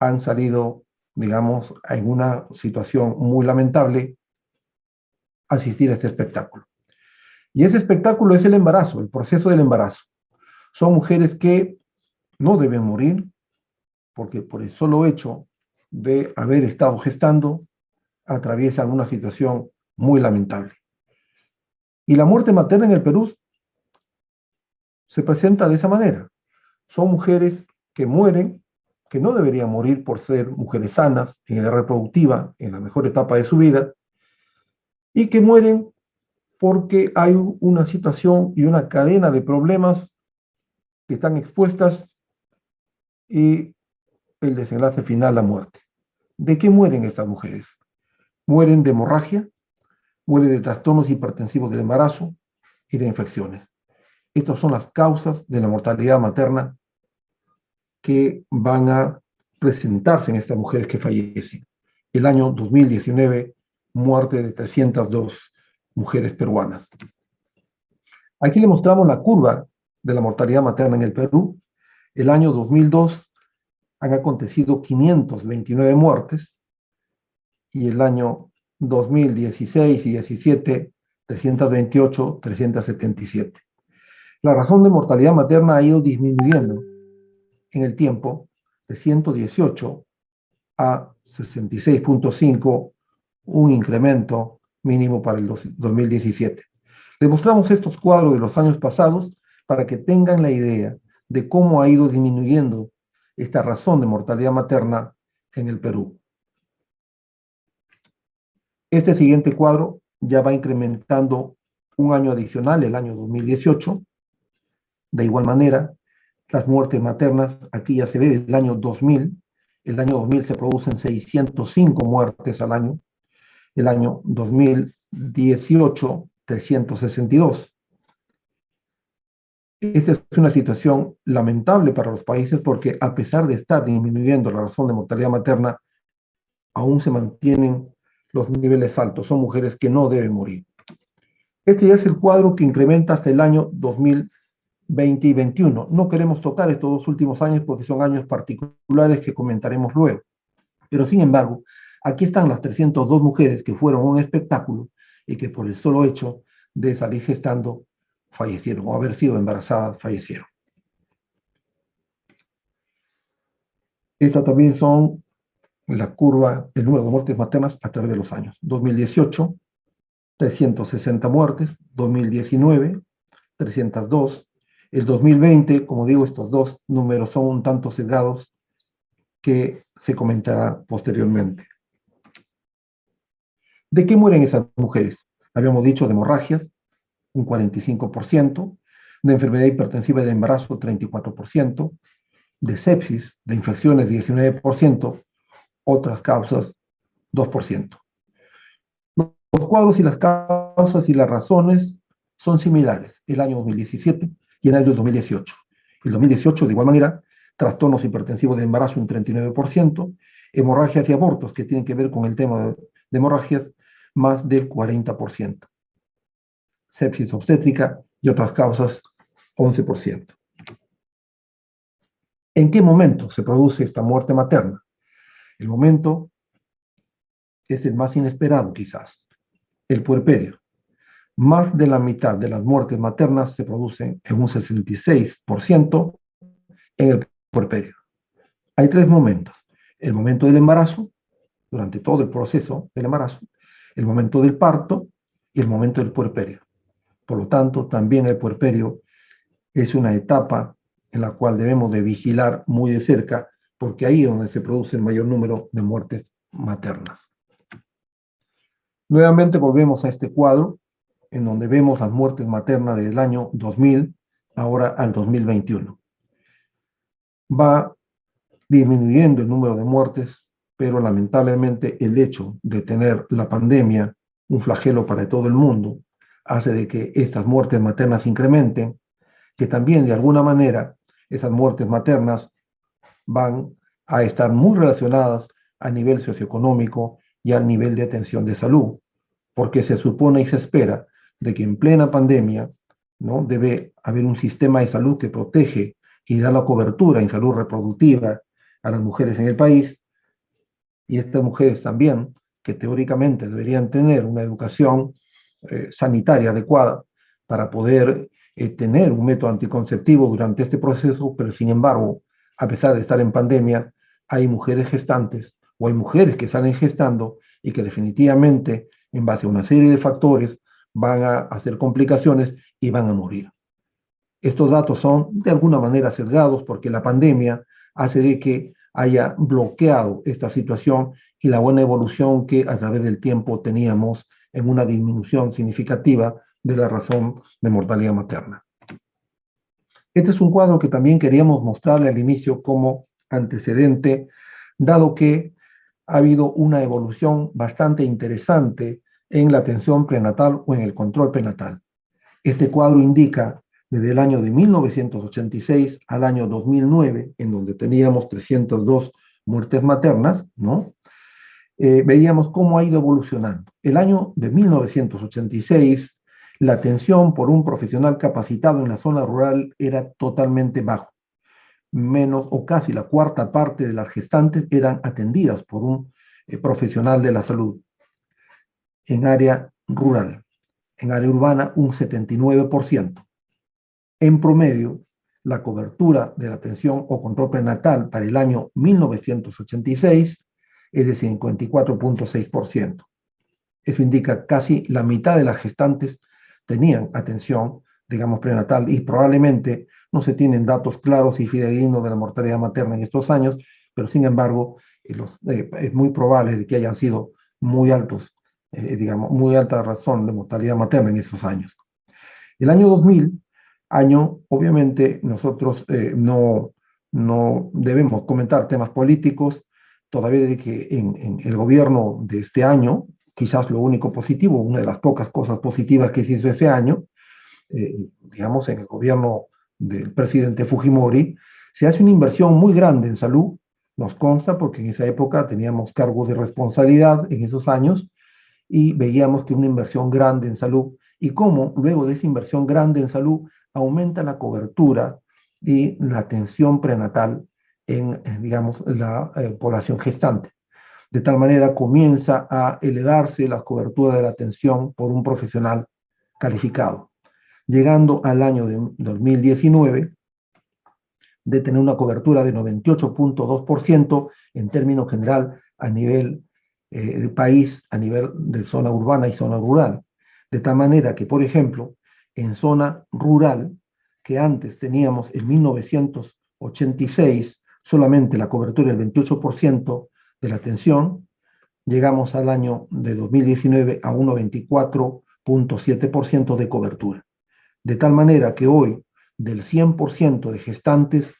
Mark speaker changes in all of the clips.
Speaker 1: han salido, digamos, en una situación muy lamentable asistir a este espectáculo. Y ese espectáculo es el embarazo, el proceso del embarazo. Son mujeres que no deben morir porque por el solo hecho de haber estado gestando atraviesan una situación muy lamentable. Y la muerte materna en el Perú se presenta de esa manera. Son mujeres que mueren, que no deberían morir por ser mujeres sanas, en edad reproductiva, en la mejor etapa de su vida, y que mueren porque hay una situación y una cadena de problemas que están expuestas y el desenlace final, la muerte. ¿De qué mueren estas mujeres? Mueren de hemorragia, mueren de trastornos hipertensivos del embarazo y de infecciones. Estas son las causas de la mortalidad materna que van a presentarse en estas mujeres que fallecen. El año 2019, muerte de 302 mujeres peruanas. Aquí le mostramos la curva de la mortalidad materna en el Perú. El año 2002 han acontecido 529 muertes y el año 2016 y 17, 328, 377. La razón de mortalidad materna ha ido disminuyendo en el tiempo de 118 a 66.5, un incremento mínimo para el 2017. Les mostramos estos cuadros de los años pasados para que tengan la idea de cómo ha ido disminuyendo esta razón de mortalidad materna en el Perú. Este siguiente cuadro ya va incrementando un año adicional, el año 2018. De igual manera, las muertes maternas, aquí ya se ve el año 2000. El año 2000 se producen 605 muertes al año. El año 2018, 362. Esta es una situación lamentable para los países porque a pesar de estar disminuyendo la razón de mortalidad materna, aún se mantienen los niveles altos. Son mujeres que no deben morir. Este ya es el cuadro que incrementa hasta el año 2020 y 21. No queremos tocar estos dos últimos años porque son años particulares que comentaremos luego. Pero sin embargo, aquí están las 302 mujeres que fueron un espectáculo y que por el solo hecho de salir gestando fallecieron o haber sido embarazadas fallecieron. Estas también son la curva del número de muertes maternas a través de los años. 2018, 360 muertes, 2019, 302. El 2020, como digo, estos dos números son un tanto sesgados que se comentará posteriormente. ¿De qué mueren esas mujeres? Habíamos dicho de hemorragias, un 45%, de enfermedad hipertensiva del embarazo, 34%, de sepsis, de infecciones, 19%, otras causas, 2%. Los cuadros y las causas y las razones son similares, el año 2017 y el año 2018. El 2018, de igual manera, trastornos hipertensivos del embarazo, un 39%, hemorragias y abortos, que tienen que ver con el tema de hemorragias, más del 40%. Sepsis obstétrica y otras causas, 11%. ¿En qué momento se produce esta muerte materna? El momento es el más inesperado, quizás, el puerperio. Más de la mitad de las muertes maternas se producen en un 66% en el puerperio. Hay tres momentos. El momento del embarazo, durante todo el proceso del embarazo, el momento del parto y el momento del puerperio. Por lo tanto, también el puerperio es una etapa en la cual debemos de vigilar muy de cerca, porque ahí es donde se produce el mayor número de muertes maternas. Nuevamente volvemos a este cuadro, en donde vemos las muertes maternas del año 2000, ahora al 2021. Va disminuyendo el número de muertes, pero lamentablemente el hecho de tener la pandemia, un flagelo para todo el mundo, hace de que estas muertes maternas incrementen, que también de alguna manera esas muertes maternas van a estar muy relacionadas a nivel socioeconómico y al nivel de atención de salud, porque se supone y se espera de que en plena pandemia, ¿no?, debe haber un sistema de salud que protege y da la cobertura en salud reproductiva, a las mujeres en el país, y estas mujeres también, que teóricamente deberían tener una educación sanitaria adecuada para poder tener un método anticonceptivo durante este proceso, pero sin embargo, a pesar de estar en pandemia, hay mujeres gestantes o hay mujeres que salen gestando y que definitivamente, en base a una serie de factores, van a hacer complicaciones y van a morir. Estos datos son de alguna manera sesgados porque la pandemia hace de que haya bloqueado esta situación y la buena evolución que a través del tiempo teníamos en una disminución significativa de la razón de mortalidad materna. Este es un cuadro que también queríamos mostrarle al inicio como antecedente, dado que ha habido una evolución bastante interesante en la atención prenatal o en el control prenatal. Este cuadro indica desde el año de 1986 al año 2009, en donde teníamos 302 muertes maternas, ¿no? Veíamos cómo ha ido evolucionando. El año de 1986, la atención por un profesional capacitado en la zona rural era totalmente bajo. Menos o casi la cuarta parte de las gestantes eran atendidas por un profesional de la salud en área rural. En área urbana, un 79%. En promedio, la cobertura de la atención o control prenatal para el año 1986 es de 54.6%. Eso indica casi la mitad de las gestantes tenían atención, digamos, prenatal, y probablemente no se tienen datos claros y fidedignos de la mortalidad materna en estos años, pero sin embargo, es muy probable de que hayan sido muy altos, digamos, muy alta razón de mortalidad materna en esos años. El año 2000, año, obviamente, nosotros no debemos comentar temas políticos, todavía de que en el gobierno de este año, quizás lo único positivo, una de las pocas cosas positivas que se hizo ese año, digamos, en el gobierno del presidente Fujimori, se hace una inversión muy grande en salud, nos consta, porque en esa época teníamos cargos de responsabilidad en esos años, y veíamos que una inversión grande en salud, y cómo luego de esa inversión grande en salud aumenta la cobertura y la atención prenatal en, digamos, la población gestante. De tal manera comienza a elevarse la cobertura de la atención por un profesional calificado, llegando al año de 2019 de tener una cobertura de 98.2% en términos general a nivel de país, a nivel de zona urbana y zona rural. De tal manera que, por ejemplo, en zona rural, que antes teníamos en 1986 solamente la cobertura del 28% de la atención, llegamos al año de 2019 a un 94.7% de cobertura. De tal manera que hoy, del 100% de gestantes,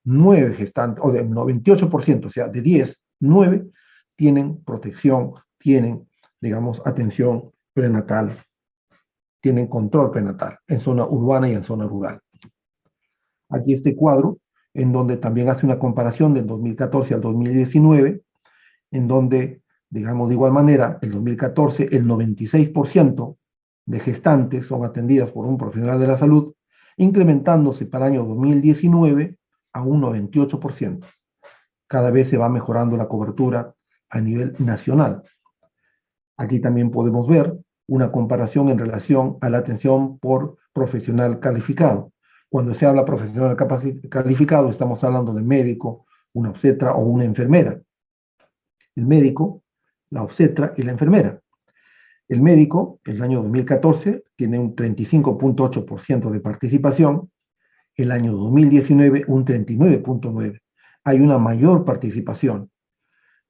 Speaker 1: 9 gestantes, o del 98%, o sea, de 10, 9 tienen protección, tienen, digamos, atención prenatal, tienen control prenatal en zona urbana y en zona rural. Aquí este cuadro, en donde también hace una comparación del 2014 al 2019, en donde, digamos, de igual manera, el 2014, el 96% de gestantes son atendidas por un profesional de la salud, incrementándose para el año 2019 a un 98%. Cada vez se va mejorando la cobertura a nivel nacional. Aquí también podemos ver una comparación en relación a la atención por profesional calificado. Cuando se habla profesional calificado, estamos hablando de médico, una obstetra o una enfermera. El médico, la obstetra y la enfermera. El médico, el año 2014, tiene un 35.8% de participación, el año 2019 un 39.9%. Hay una mayor participación.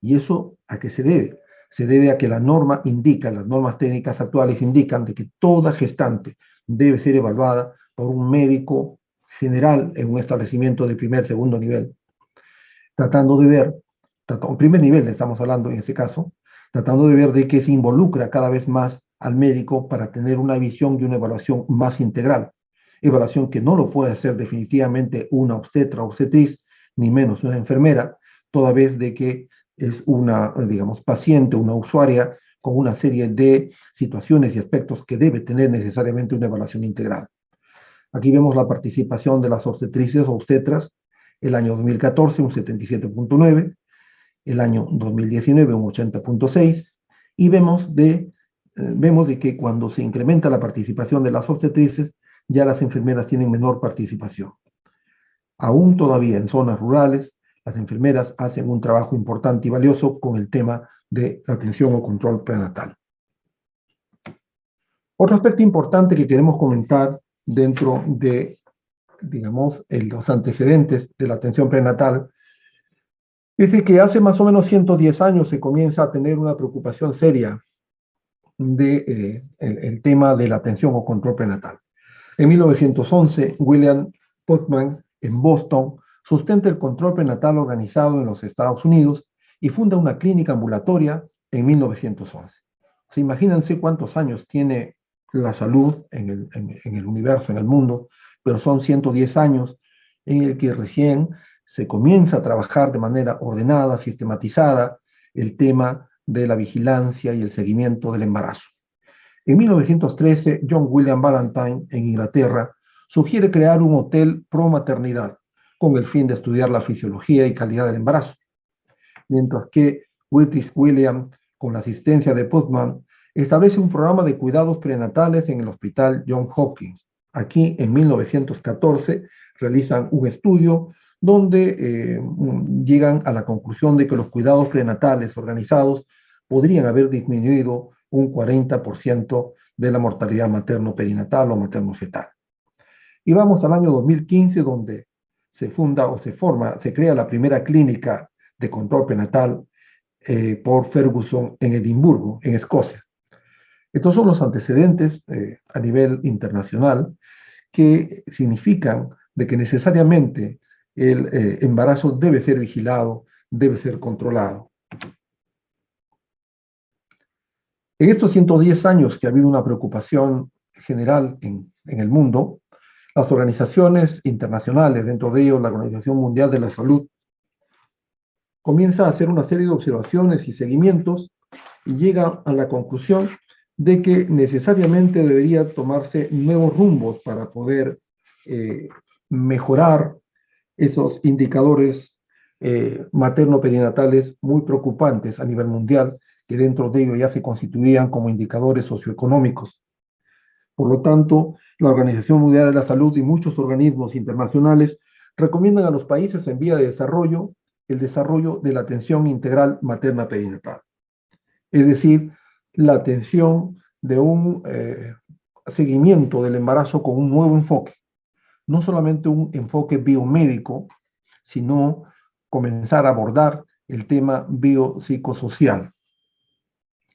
Speaker 1: ¿Y eso a qué se debe? Se debe a que la norma indica, las normas técnicas actuales indican de que toda gestante debe ser evaluada por un médico general en un establecimiento de primer, segundo nivel, tratando de ver, primer nivel estamos hablando en ese caso, tratando de ver de que se involucra cada vez más al médico para tener una visión y una evaluación más integral. Evaluación que no lo puede hacer definitivamente una obstetra o obstetriz, ni menos una enfermera, toda vez de que es una, digamos, paciente, una usuaria con una serie de situaciones y aspectos que debe tener necesariamente una evaluación integral. Aquí vemos la participación de las obstetrices o obstetras el año 2014 un 77.9%, el año 2019 un 80.6%, y vemos de que cuando se incrementa la participación de las obstetrices, ya las enfermeras tienen menor participación. Aún todavía en zonas rurales, las enfermeras hacen un trabajo importante y valioso con el tema de la atención o control prenatal. Otro aspecto importante que queremos comentar dentro de, digamos, los antecedentes de la atención prenatal es que hace más o menos 110 años se comienza a tener una preocupación seria de el tema de la atención o control prenatal. En 1911, William Putnam, en Boston, sustenta el control prenatal organizado en los Estados Unidos y funda una clínica ambulatoria en 1911. ¿Se imagínense cuántos años tiene la salud en el universo, en el mundo? Pero son 110 años en el que recién se comienza a trabajar de manera ordenada, sistematizada, el tema de la vigilancia y el seguimiento del embarazo. En 1913, John William Ballantyne, en Inglaterra, sugiere crear un hotel pro maternidad con el fin de estudiar la fisiología y calidad del embarazo, mientras que Willis William, con la asistencia de Putnam, establece un programa de cuidados prenatales en el Hospital Johns Hopkins. Aquí, en 1914, realizan un estudio donde llegan a la conclusión de que los cuidados prenatales organizados podrían haber disminuido un 40% de la mortalidad materno-perinatal o materno-fetal. Y vamos al año 2015, donde se funda o se crea la primera clínica de control prenatal por Ferguson en Edimburgo, en Escocia. Estos son los antecedentes a nivel internacional que significan de que necesariamente el embarazo debe ser vigilado, debe ser controlado. En estos 110 años que ha habido una preocupación general en el mundo, las organizaciones internacionales, dentro de ellos la Organización Mundial de la Salud, comienza a hacer una serie de observaciones y seguimientos y llega a la conclusión de que necesariamente debería tomarse nuevos rumbos para poder mejorar esos indicadores materno-perinatales muy preocupantes a nivel mundial, que dentro de ello ya se constituían como indicadores socioeconómicos. Por lo tanto, la Organización Mundial de la Salud y muchos organismos internacionales recomiendan a los países en vía de desarrollo el desarrollo de la atención integral materna perinatal. Es decir, la atención de un seguimiento del embarazo con un nuevo enfoque. No solamente un enfoque biomédico, sino comenzar a abordar el tema biopsicosocial.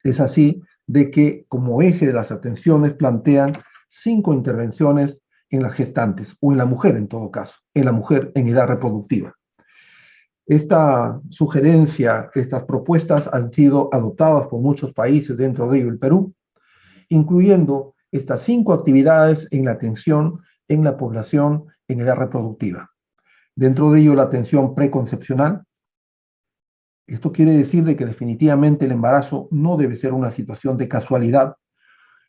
Speaker 1: Es así de que como eje de las atenciones plantean 5 intervenciones en las gestantes, o en la mujer en todo caso, en la mujer en edad reproductiva. Esta sugerencia, estas propuestas han sido adoptadas por muchos países, dentro de ello el Perú, incluyendo estas 5 actividades en la atención en la población en edad reproductiva. Dentro de ello la atención preconcepcional. Esto quiere decir de que definitivamente el embarazo no debe ser una situación de casualidad.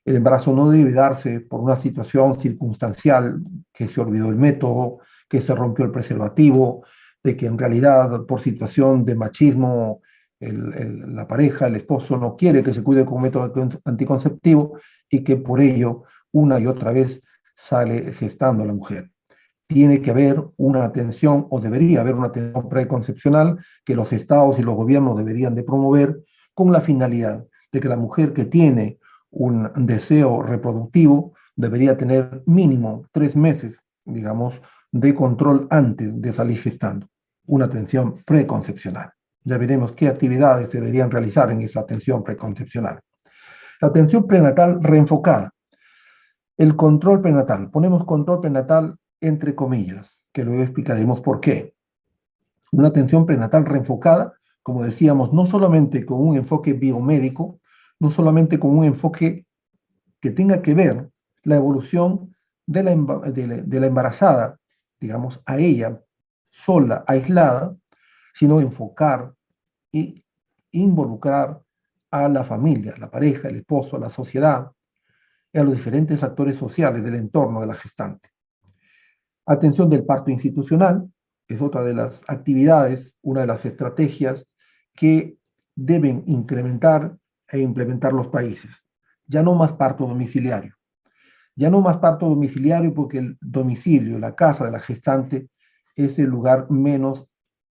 Speaker 1: El embarazo no debe darse por una situación circunstancial, que se olvidó el método, que se rompió el preservativo, de que en realidad por situación de machismo la pareja, el esposo no quiere que se cuide con método anticonceptivo y que por ello una y otra vez sale gestando a la mujer. Tiene que haber una atención, o debería haber una atención preconcepcional que los estados y los gobiernos deberían de promover con la finalidad de que la mujer que tiene un deseo reproductivo debería tener mínimo 3 meses, digamos, de control antes de salir gestando. Una atención preconcepcional. Ya veremos qué actividades se deberían realizar en esa atención preconcepcional. La atención prenatal reenfocada. El control prenatal. Ponemos control prenatal entre comillas, que luego explicaremos por qué. Una atención prenatal reenfocada, como decíamos, no solamente con un enfoque biomédico, no solamente con un enfoque que tenga que ver la evolución de la embarazada, digamos, a ella sola, aislada, sino enfocar e involucrar a la familia, la pareja, el esposo, la sociedad, y a los diferentes actores sociales del entorno de la gestante. Atención del parto institucional, es otra de las actividades, una de las estrategias que deben incrementar e implementar los países. Ya no más parto domiciliario. Ya no más parto domiciliario porque el domicilio, la casa de la gestante, es el lugar menos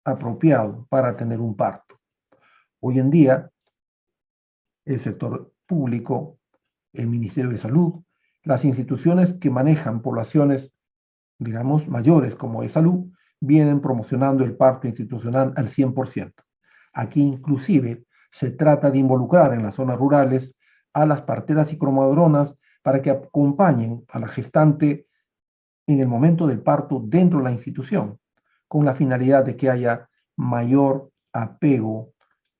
Speaker 1: apropiado para tener un parto. Hoy en día, el sector público, el Ministerio de Salud, las instituciones que manejan poblaciones, digamos, mayores como de salud, vienen promocionando el parto institucional al 100%. Aquí inclusive se trata de involucrar en las zonas rurales a las parteras y cromadronas para que acompañen a la gestante en el momento del parto dentro de la institución, con la finalidad de que haya mayor apego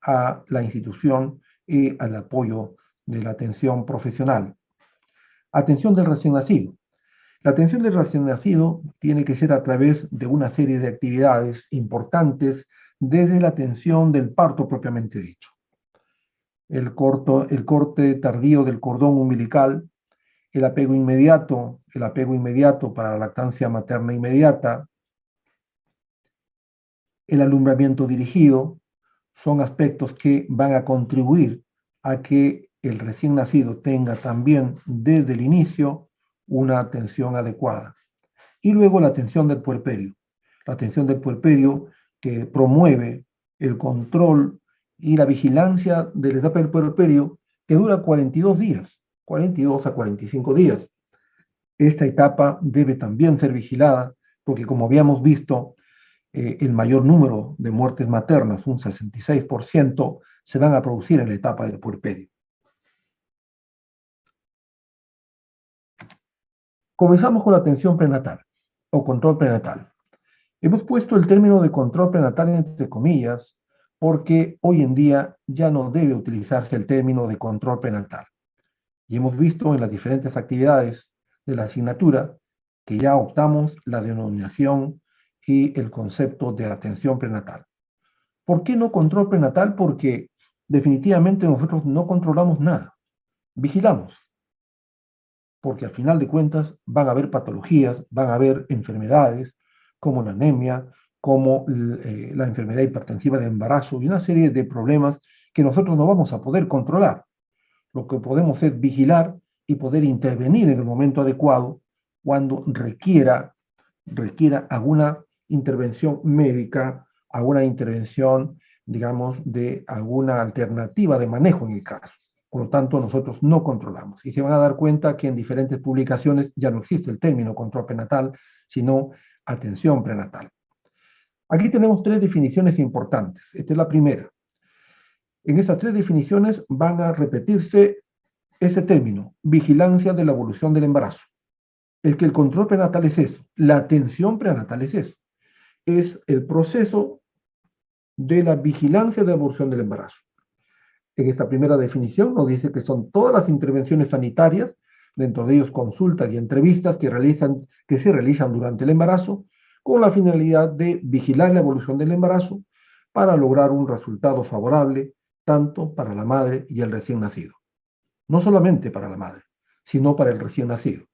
Speaker 1: a la institución y al apoyo de la atención profesional. Atención del recién nacido. La atención del recién nacido tiene que ser a través de una serie de actividades importantes desde la atención del parto propiamente dicho. El corte tardío del cordón umbilical, el apego inmediato para la lactancia materna inmediata, el alumbramiento dirigido, son aspectos que van a contribuir a que el recién nacido tenga también desde el inicio una atención adecuada. Y luego la atención del puerperio. La atención del puerperio que promueve el control y la vigilancia de la etapa del puerperio que dura 42 días, 42 a 45 días. Esta etapa debe también ser vigilada porque como habíamos visto, el mayor número de muertes maternas, un 66%, se van a producir en la etapa del puerperio. Comenzamos con la atención prenatal o control prenatal. Hemos puesto el término de control prenatal entre comillas porque hoy en día ya no debe utilizarse el término de control prenatal. Y hemos visto en las diferentes actividades de la asignatura que ya optamos la denominación y el concepto de atención prenatal. ¿Por qué no control prenatal? Porque definitivamente nosotros no controlamos nada, vigilamos, porque al final de cuentas van a haber patologías, van a haber enfermedades como la anemia, como la enfermedad hipertensiva de embarazo y una serie de problemas que nosotros no vamos a poder controlar. Lo que podemos es vigilar y poder intervenir en el momento adecuado cuando requiera alguna intervención médica, alguna intervención, digamos, de alguna alternativa de manejo en el caso. Por lo tanto, nosotros no controlamos. Y se van a dar cuenta que en diferentes publicaciones ya no existe el término control prenatal, sino atención prenatal. Aquí tenemos tres definiciones importantes. Esta es la primera. En estas tres definiciones van a repetirse ese término, vigilancia de la evolución del embarazo. Es que el control prenatal es eso, la atención prenatal es eso, es el proceso de la vigilancia de la evolución del embarazo. En esta primera definición nos dice que son todas las intervenciones sanitarias, dentro de ellos consultas y entrevistas que se realizan durante el embarazo, con la finalidad de vigilar la evolución del embarazo para lograr un resultado favorable tanto para la madre y el recién nacido. No solamente para la madre, sino para el recién nacido.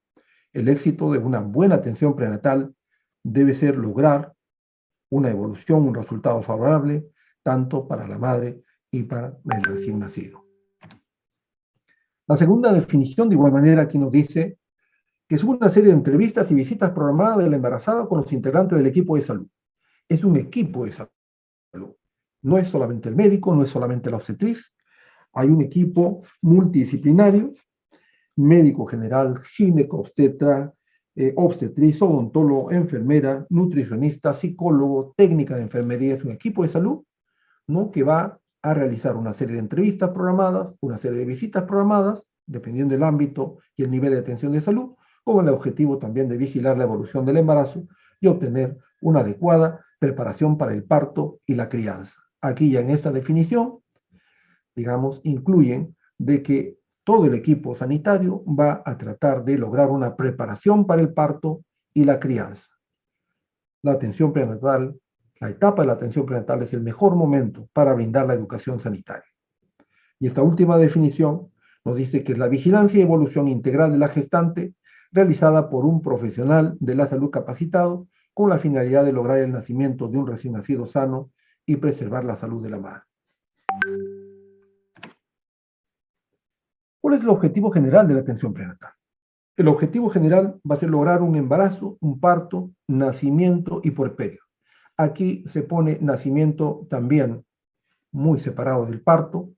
Speaker 1: El éxito de una buena atención prenatal debe ser lograr una evolución, un resultado favorable, tanto para la madre y para el recién nacido. La segunda definición, de igual manera, aquí nos dice que es una serie de entrevistas y visitas programadas de la embarazada con los integrantes del equipo de salud. Es un equipo de salud. No es solamente el médico, no es solamente la obstetriz. Hay un equipo multidisciplinario, médico general, gineco, obstetra, obstetriz, odontólogo, enfermera, nutricionista, psicólogo, técnica de enfermería. Es un equipo de salud, ¿no?, que va a realizar una serie de entrevistas programadas, una serie de visitas programadas, dependiendo del ámbito y el nivel de atención de salud, con el objetivo también de vigilar la evolución del embarazo y obtener una adecuada preparación para el parto y la crianza. Aquí ya en esta definición, digamos, incluyen de que todo el equipo sanitario va a tratar de lograr una preparación para el parto y la crianza. La atención prenatal, la etapa de la atención prenatal es el mejor momento para brindar la educación sanitaria. Y esta última definición nos dice que es la vigilancia y evolución integral de la gestante realizada por un profesional de la salud capacitado con la finalidad de lograr el nacimiento de un recién nacido sano y preservar la salud de la madre. ¿Cuál es el objetivo general de la atención prenatal? El objetivo general va a ser lograr un embarazo, un parto, nacimiento y puerperio. Aquí se pone nacimiento también muy separado del parto,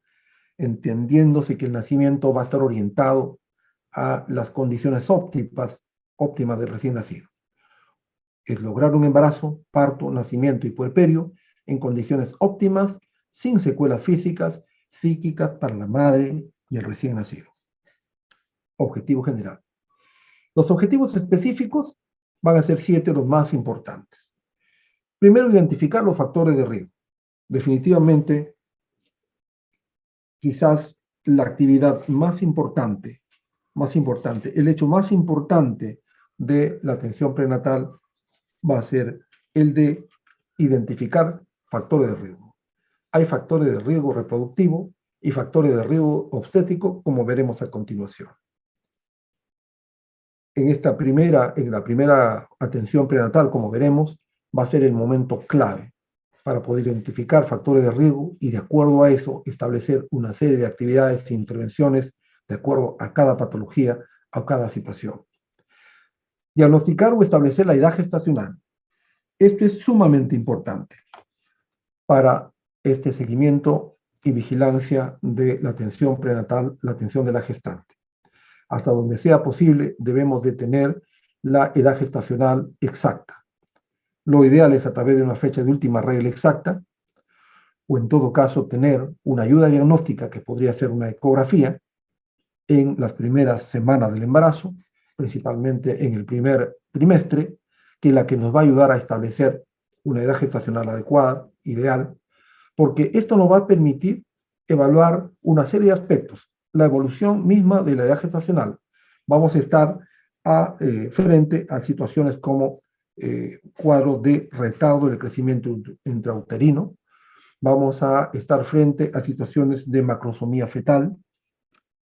Speaker 1: entendiéndose que el nacimiento va a estar orientado a las condiciones óptimas del recién nacido. Es lograr un embarazo, parto, nacimiento y puerperio en condiciones óptimas, sin secuelas físicas, psíquicas para la madre y el recién nacido. Objetivo general. Los objetivos específicos van a ser 7 los más importantes. Primero, identificar los factores de riesgo. Definitivamente, quizás la actividad más importante, el hecho más importante de la atención prenatal va a ser el de identificar factores de riesgo. Hay factores de riesgo reproductivo y factores de riesgo obstétrico, como veremos a continuación. En la primera atención prenatal, como veremos, va a ser el momento clave para poder identificar factores de riesgo y de acuerdo a eso establecer una serie de actividades e intervenciones de acuerdo a cada patología, a cada situación. Diagnosticar o establecer la edad gestacional. Esto es sumamente importante para este seguimiento y vigilancia de la atención prenatal, la atención de la gestante. Hasta donde sea posible, debemos de tener la edad gestacional exacta. Lo ideal es a través de una fecha de última regla exacta, o en todo caso tener una ayuda diagnóstica que podría ser una ecografía en las primeras semanas del embarazo, principalmente en el primer trimestre, que es la que nos va a ayudar a establecer una edad gestacional adecuada, ideal, porque esto nos va a permitir evaluar una serie de aspectos, la evolución misma de la edad gestacional. Vamos a estar frente a situaciones como cuadros de retardo del crecimiento intrauterino, vamos a estar frente a situaciones de macrosomía fetal,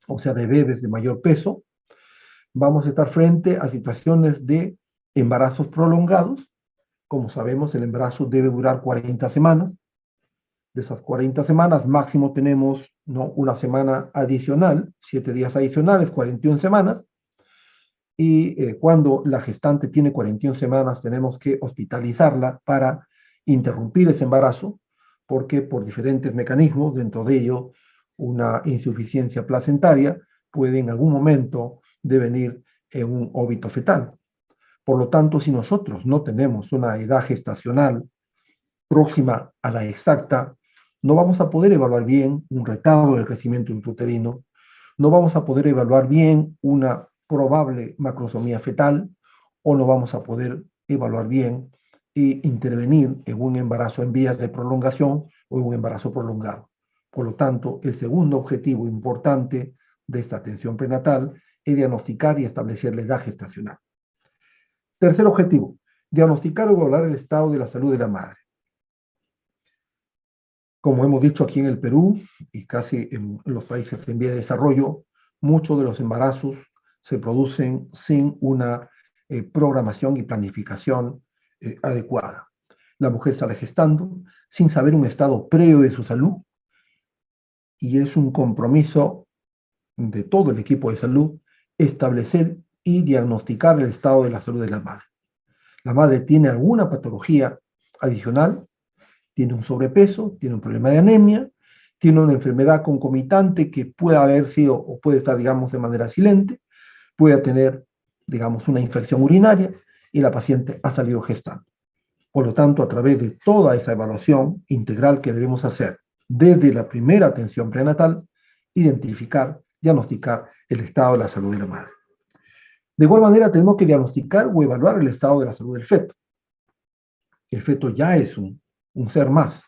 Speaker 1: o sea, de bebés de mayor peso, vamos a estar frente a situaciones de embarazos prolongados. Como sabemos, el embarazo debe durar 40 semanas. De esas 40 semanas, máximo tenemos, ¿no?, una semana adicional, 7 días adicionales, 41 semanas. Y cuando la gestante tiene 41 semanas, tenemos que hospitalizarla para interrumpir ese embarazo, porque por diferentes mecanismos, dentro de ello una insuficiencia placentaria, puede en algún momento devenir en un óbito fetal. Por lo tanto, si nosotros no tenemos una edad gestacional próxima a la exacta, no vamos a poder evaluar bien un retardo del crecimiento intrauterino, no vamos a poder evaluar bien una probable macrosomía fetal, o no vamos a poder evaluar bien e intervenir en un embarazo en vías de prolongación o en un embarazo prolongado. Por lo tanto, el segundo objetivo importante de esta atención prenatal es diagnosticar y establecer la edad gestacional. Tercer objetivo, diagnosticar o evaluar el estado de la salud de la madre. Como hemos dicho aquí en el Perú y casi en los países en vía de desarrollo, muchos de los embarazos se producen sin una programación y planificación adecuada. La mujer sale gestando sin saber un estado previo de su salud y es un compromiso de todo el equipo de salud establecer y diagnosticar el estado de la salud de la madre. La madre tiene alguna patología adicional, tiene un sobrepeso, tiene un problema de anemia, tiene una enfermedad concomitante que puede haber sido o puede estar, digamos, de manera silente, puede tener, digamos, una infección urinaria y la paciente ha salido gestando. Por lo tanto, a través de toda esa evaluación integral que debemos hacer desde la primera atención prenatal, identificar, diagnosticar el estado de la salud de la madre. De igual manera, tenemos que diagnosticar o evaluar el estado de la salud del feto. El feto ya es un ser más.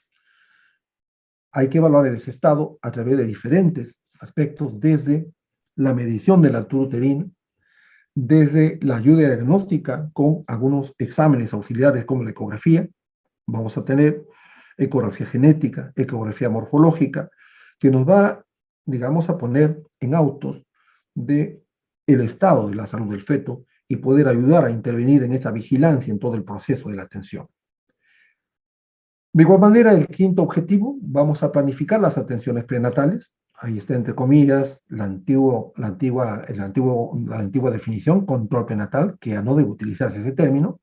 Speaker 1: Hay que evaluar ese estado a través de diferentes aspectos, desde la medición de la altura uterina, desde la ayuda diagnóstica con algunos exámenes auxiliares como la ecografía. Vamos a tener ecografía genética, ecografía morfológica, que nos va, digamos, a poner en autos de el estado de la salud del feto y poder ayudar a intervenir en esa vigilancia en todo el proceso de la atención. De igual manera, el quinto objetivo, vamos a planificar las atenciones prenatales. Ahí está, entre comillas, la antigua definición, control prenatal, que ya no debe utilizarse ese término.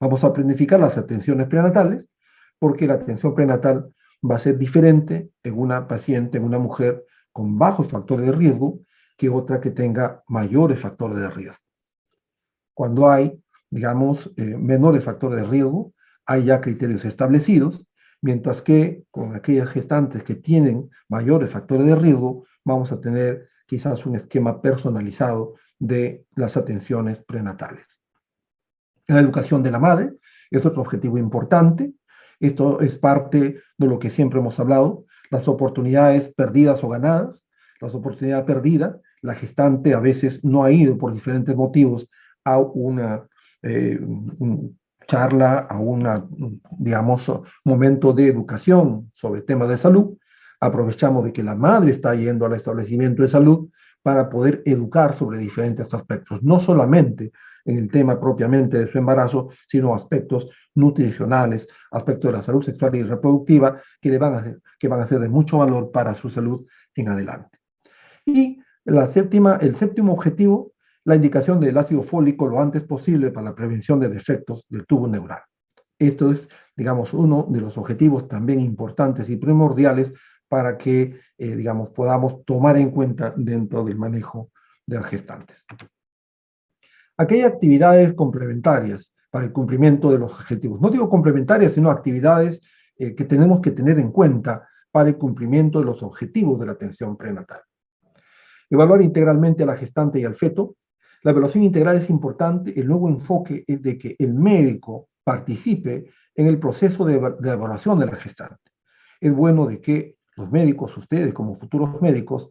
Speaker 1: Vamos a planificar las atenciones prenatales, porque la atención prenatal va a ser diferente en una paciente, en una mujer con bajos factores de riesgo, que otra que tenga mayores factores de riesgo. Cuando hay, digamos, menores factores de riesgo, hay ya criterios establecidos, mientras que con aquellas gestantes que tienen mayores factores de riesgo, vamos a tener quizás un esquema personalizado de las atenciones prenatales. En la educación de la madre es otro objetivo importante. Esto es parte de lo que siempre hemos hablado, las oportunidades perdidas o ganadas. Las oportunidades perdidas, la gestante a veces no ha ido por diferentes motivos a una charla, a un, digamos, momento de educación sobre temas de salud. Aprovechamos de que la madre está yendo al establecimiento de salud para poder educar sobre diferentes aspectos, no solamente en el tema propiamente de su embarazo, sino aspectos nutricionales, aspectos de la salud sexual y reproductiva que van a ser de mucho valor para su salud en adelante. Y el séptimo objetivo, la indicación del ácido fólico lo antes posible para la prevención de defectos del tubo neural. Esto es, digamos, uno de los objetivos también importantes y primordiales para que, digamos, podamos tomar en cuenta dentro del manejo de las gestantes. Aquellas actividades complementarias para el cumplimiento de los objetivos. No digo complementarias, sino actividades que tenemos que tener en cuenta para el cumplimiento de los objetivos de la atención prenatal. Evaluar integralmente a la gestante y al feto. La evaluación integral es importante. El nuevo enfoque es de que el médico participe en el proceso de evaluación de la gestante. Es bueno de que los médicos, ustedes como futuros médicos,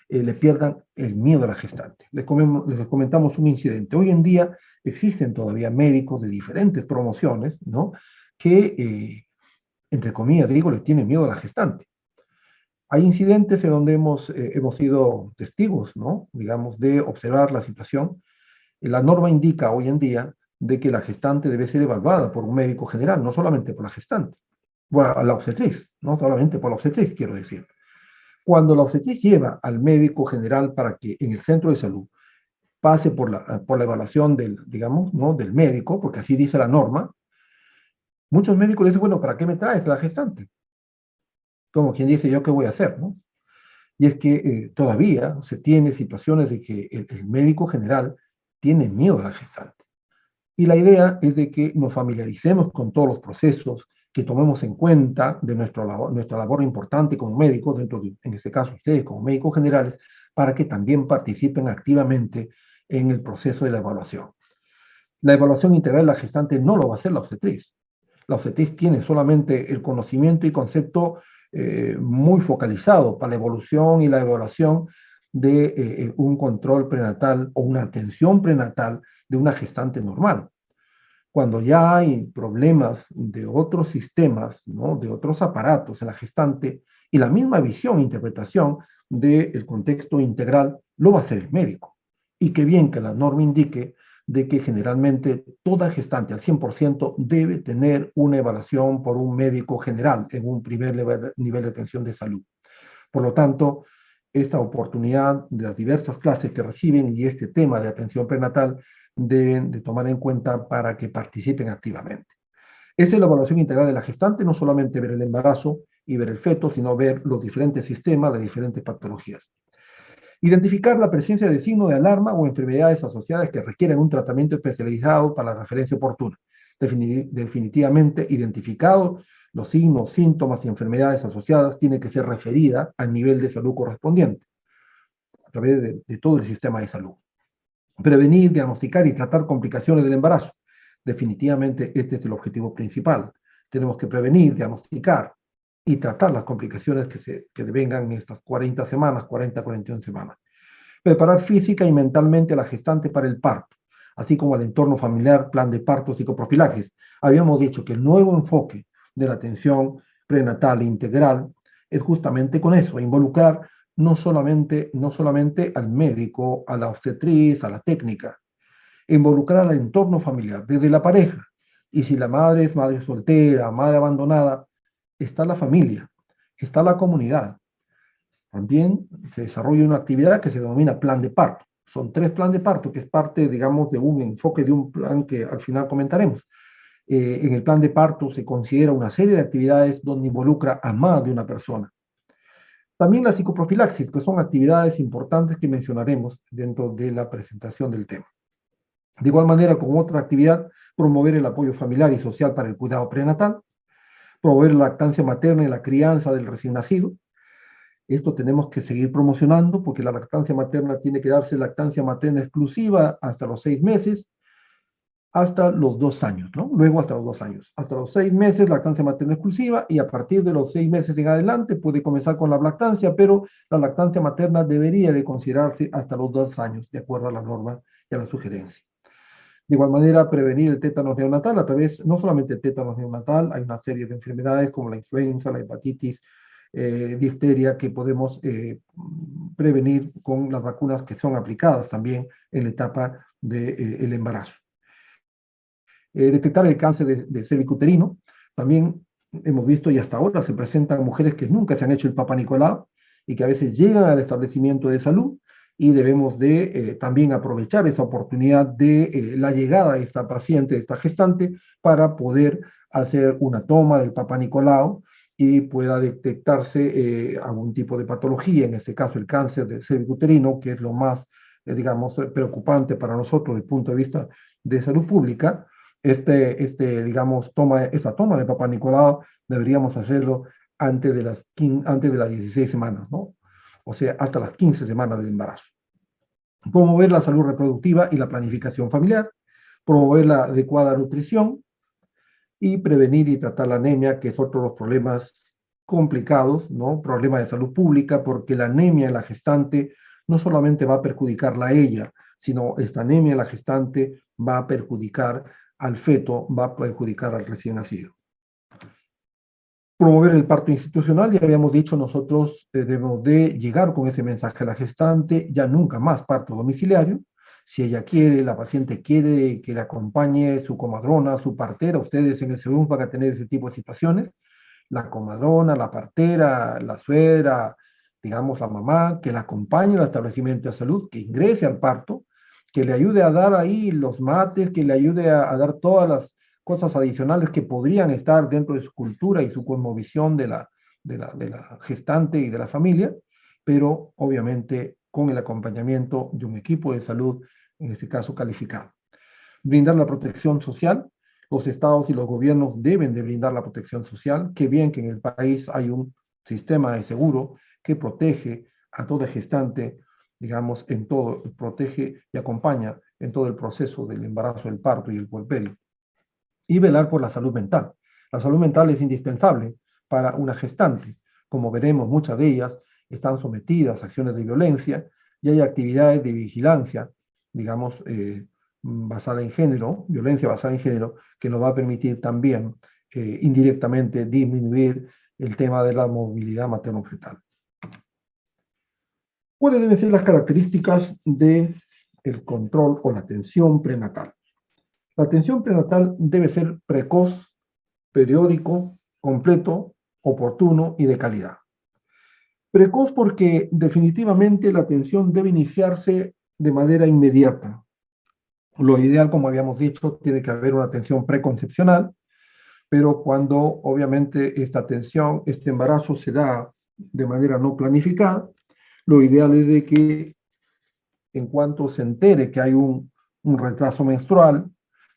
Speaker 1: le pierdan el miedo a la gestante. Les comentamos un incidente. Hoy en día existen todavía médicos de diferentes promociones, ¿no? Que, entre comillas, digo, le tienen miedo a la gestante. Hay incidentes en donde hemos sido testigos, ¿no? Digamos, de observar la situación. La norma indica hoy en día de que la gestante debe ser evaluada por un médico general, no solamente por la gestante. Bueno, la obstetriz, no solamente por la obstetriz, quiero decir. Cuando la obstetriz lleva al médico general para que en el centro de salud pase por la evaluación del, digamos, ¿no? del médico, porque así dice la norma, muchos médicos le dicen, bueno, ¿para qué me traes la gestante? Como quien dice, ¿yo qué voy a hacer? ¿No? Y es que todavía se tiene situaciones de que el médico general tiene miedo a la gestante. Y la idea es de que nos familiaricemos con todos los procesos, que tomemos en cuenta de nuestra labor importante como médicos, en este caso ustedes como médicos generales, para que también participen activamente en el proceso de la evaluación. La evaluación integral de la gestante no lo va a hacer la obstetriz. La obstetriz tiene solamente el conocimiento y concepto muy focalizado para la evolución y la evaluación de un control prenatal o una atención prenatal de una gestante normal. Cuando ya hay problemas de otros sistemas, ¿no? de otros aparatos en la gestante y la misma visión e interpretación del contexto integral, lo va a hacer el médico. Y qué bien que la norma indique de que generalmente toda gestante al 100% debe tener una evaluación por un médico general en un primer nivel de atención de salud. Por lo tanto, esta oportunidad de las diversas clases que reciben y este tema de atención prenatal deben de tomar en cuenta para que participen activamente. Esa es la evaluación integral de la gestante, no solamente ver el embarazo y ver el feto, sino ver los diferentes sistemas, las diferentes patologías. Identificar la presencia de signos de alarma o enfermedades asociadas que requieren un tratamiento especializado para la referencia oportuna. Definitivamente, identificados los signos, síntomas y enfermedades asociadas, tiene que ser referida al nivel de salud correspondiente, a través de todo el sistema de salud. Prevenir, diagnosticar y tratar complicaciones del embarazo. Definitivamente este es el objetivo principal. Tenemos que prevenir, diagnosticar y tratar las complicaciones que vengan en estas 40 semanas, 40, 41 semanas. Preparar física y mentalmente a la gestante para el parto, así como el entorno familiar, plan de parto, psicoprofilaxis. Habíamos dicho que el nuevo enfoque de la atención prenatal integral es justamente con eso, involucrar no solamente al médico, a la obstetriz, a la técnica. Involucrar al entorno familiar, desde la pareja. Y si la madre es madre soltera, madre abandonada, está la familia, está la comunidad. También se desarrolla una actividad que se denomina plan de parto. Son 3 planes de parto, que es parte, digamos, de un enfoque de un plan que al final comentaremos. En el plan de parto se considera una serie de actividades donde involucra a más de una persona. También la psicoprofilaxis, que son actividades importantes que mencionaremos dentro de la presentación del tema. De igual manera, como otra actividad, promover el apoyo familiar y social para el cuidado prenatal, promover la lactancia materna y la crianza del recién nacido. Esto tenemos que seguir promocionando porque la lactancia materna tiene que darse lactancia materna exclusiva hasta los 6 meses, hasta los 2 años, ¿no? Luego hasta los 2 años. Hasta los 6 meses lactancia materna exclusiva y a partir de los 6 meses en adelante puede comenzar con la lactancia, pero la lactancia materna debería de considerarse hasta los 2 años, de acuerdo a la norma y a la sugerencia. De igual manera, prevenir el tétanos neonatal a través, no solamente el tétanos neonatal, hay una serie de enfermedades como la influenza, la hepatitis, difteria, que podemos prevenir con las vacunas que son aplicadas también en la etapa del embarazo. Detectar el cáncer de cervicuterino, también hemos visto y hasta ahora se presentan mujeres que nunca se han hecho el Papa Nicolau y que a veces llegan al establecimiento de salud y debemos de también aprovechar esa oportunidad de la llegada de esta paciente, de esta gestante, para poder hacer una toma del Papa Nicolau y pueda detectarse algún tipo de patología, en este caso el cáncer de cervicuterino, que es lo más, digamos, preocupante para nosotros desde el punto de vista de salud pública. Digamos, esa toma de Papa Nicolau deberíamos hacerlo antes de las 16 semanas, ¿no? O sea, hasta las 15 semanas del embarazo. Promover la salud reproductiva y la planificación familiar, promover la adecuada nutrición y prevenir y tratar la anemia, que es otro de los problemas complicados, ¿no? Problema de salud pública, porque la anemia en la gestante no solamente va a perjudicarla a ella, sino esta anemia en la gestante va a perjudicar al feto, va a perjudicar al recién nacido. Promover el parto institucional, ya habíamos dicho, nosotros debemos de llegar con ese mensaje a la gestante, ya nunca más parto domiciliario. Si ella quiere, la paciente quiere que le acompañe su comadrona, su partera, ustedes en el segundo van a tener ese tipo de situaciones, la comadrona, la partera, la suegra, digamos la mamá, que la acompañe al establecimiento de salud, que ingrese al parto, que le ayude a dar ahí los mates, que le ayude a dar todas las cosas adicionales que podrían estar dentro de su cultura y su cosmovisión de la gestante y de la familia, pero obviamente con el acompañamiento de un equipo de salud, en este caso calificado. Brindar la protección social. Los estados y los gobiernos deben de brindar la protección social. Qué bien que en el país hay un sistema de seguro que protege a toda gestante, digamos, en todo, protege y acompaña en todo el proceso del embarazo, el parto y el puerperio. Y velar por la salud mental. La salud mental es indispensable para una gestante. Como veremos, muchas de ellas están sometidas a acciones de violencia y hay actividades de vigilancia, digamos, basada en género, violencia basada en género, que nos va a permitir también indirectamente disminuir el tema de la movilidad materno-fetal. ¿Cuáles deben ser las características del control o la atención prenatal? La atención prenatal debe ser precoz, periódico, completo, oportuno y de calidad. Precoz porque definitivamente la atención debe iniciarse de manera inmediata. Lo ideal, como habíamos dicho, tiene que haber una atención preconcepcional, pero cuando obviamente esta atención, este embarazo se da de manera no planificada, lo ideal es de que en cuanto se entere que hay un retraso menstrual,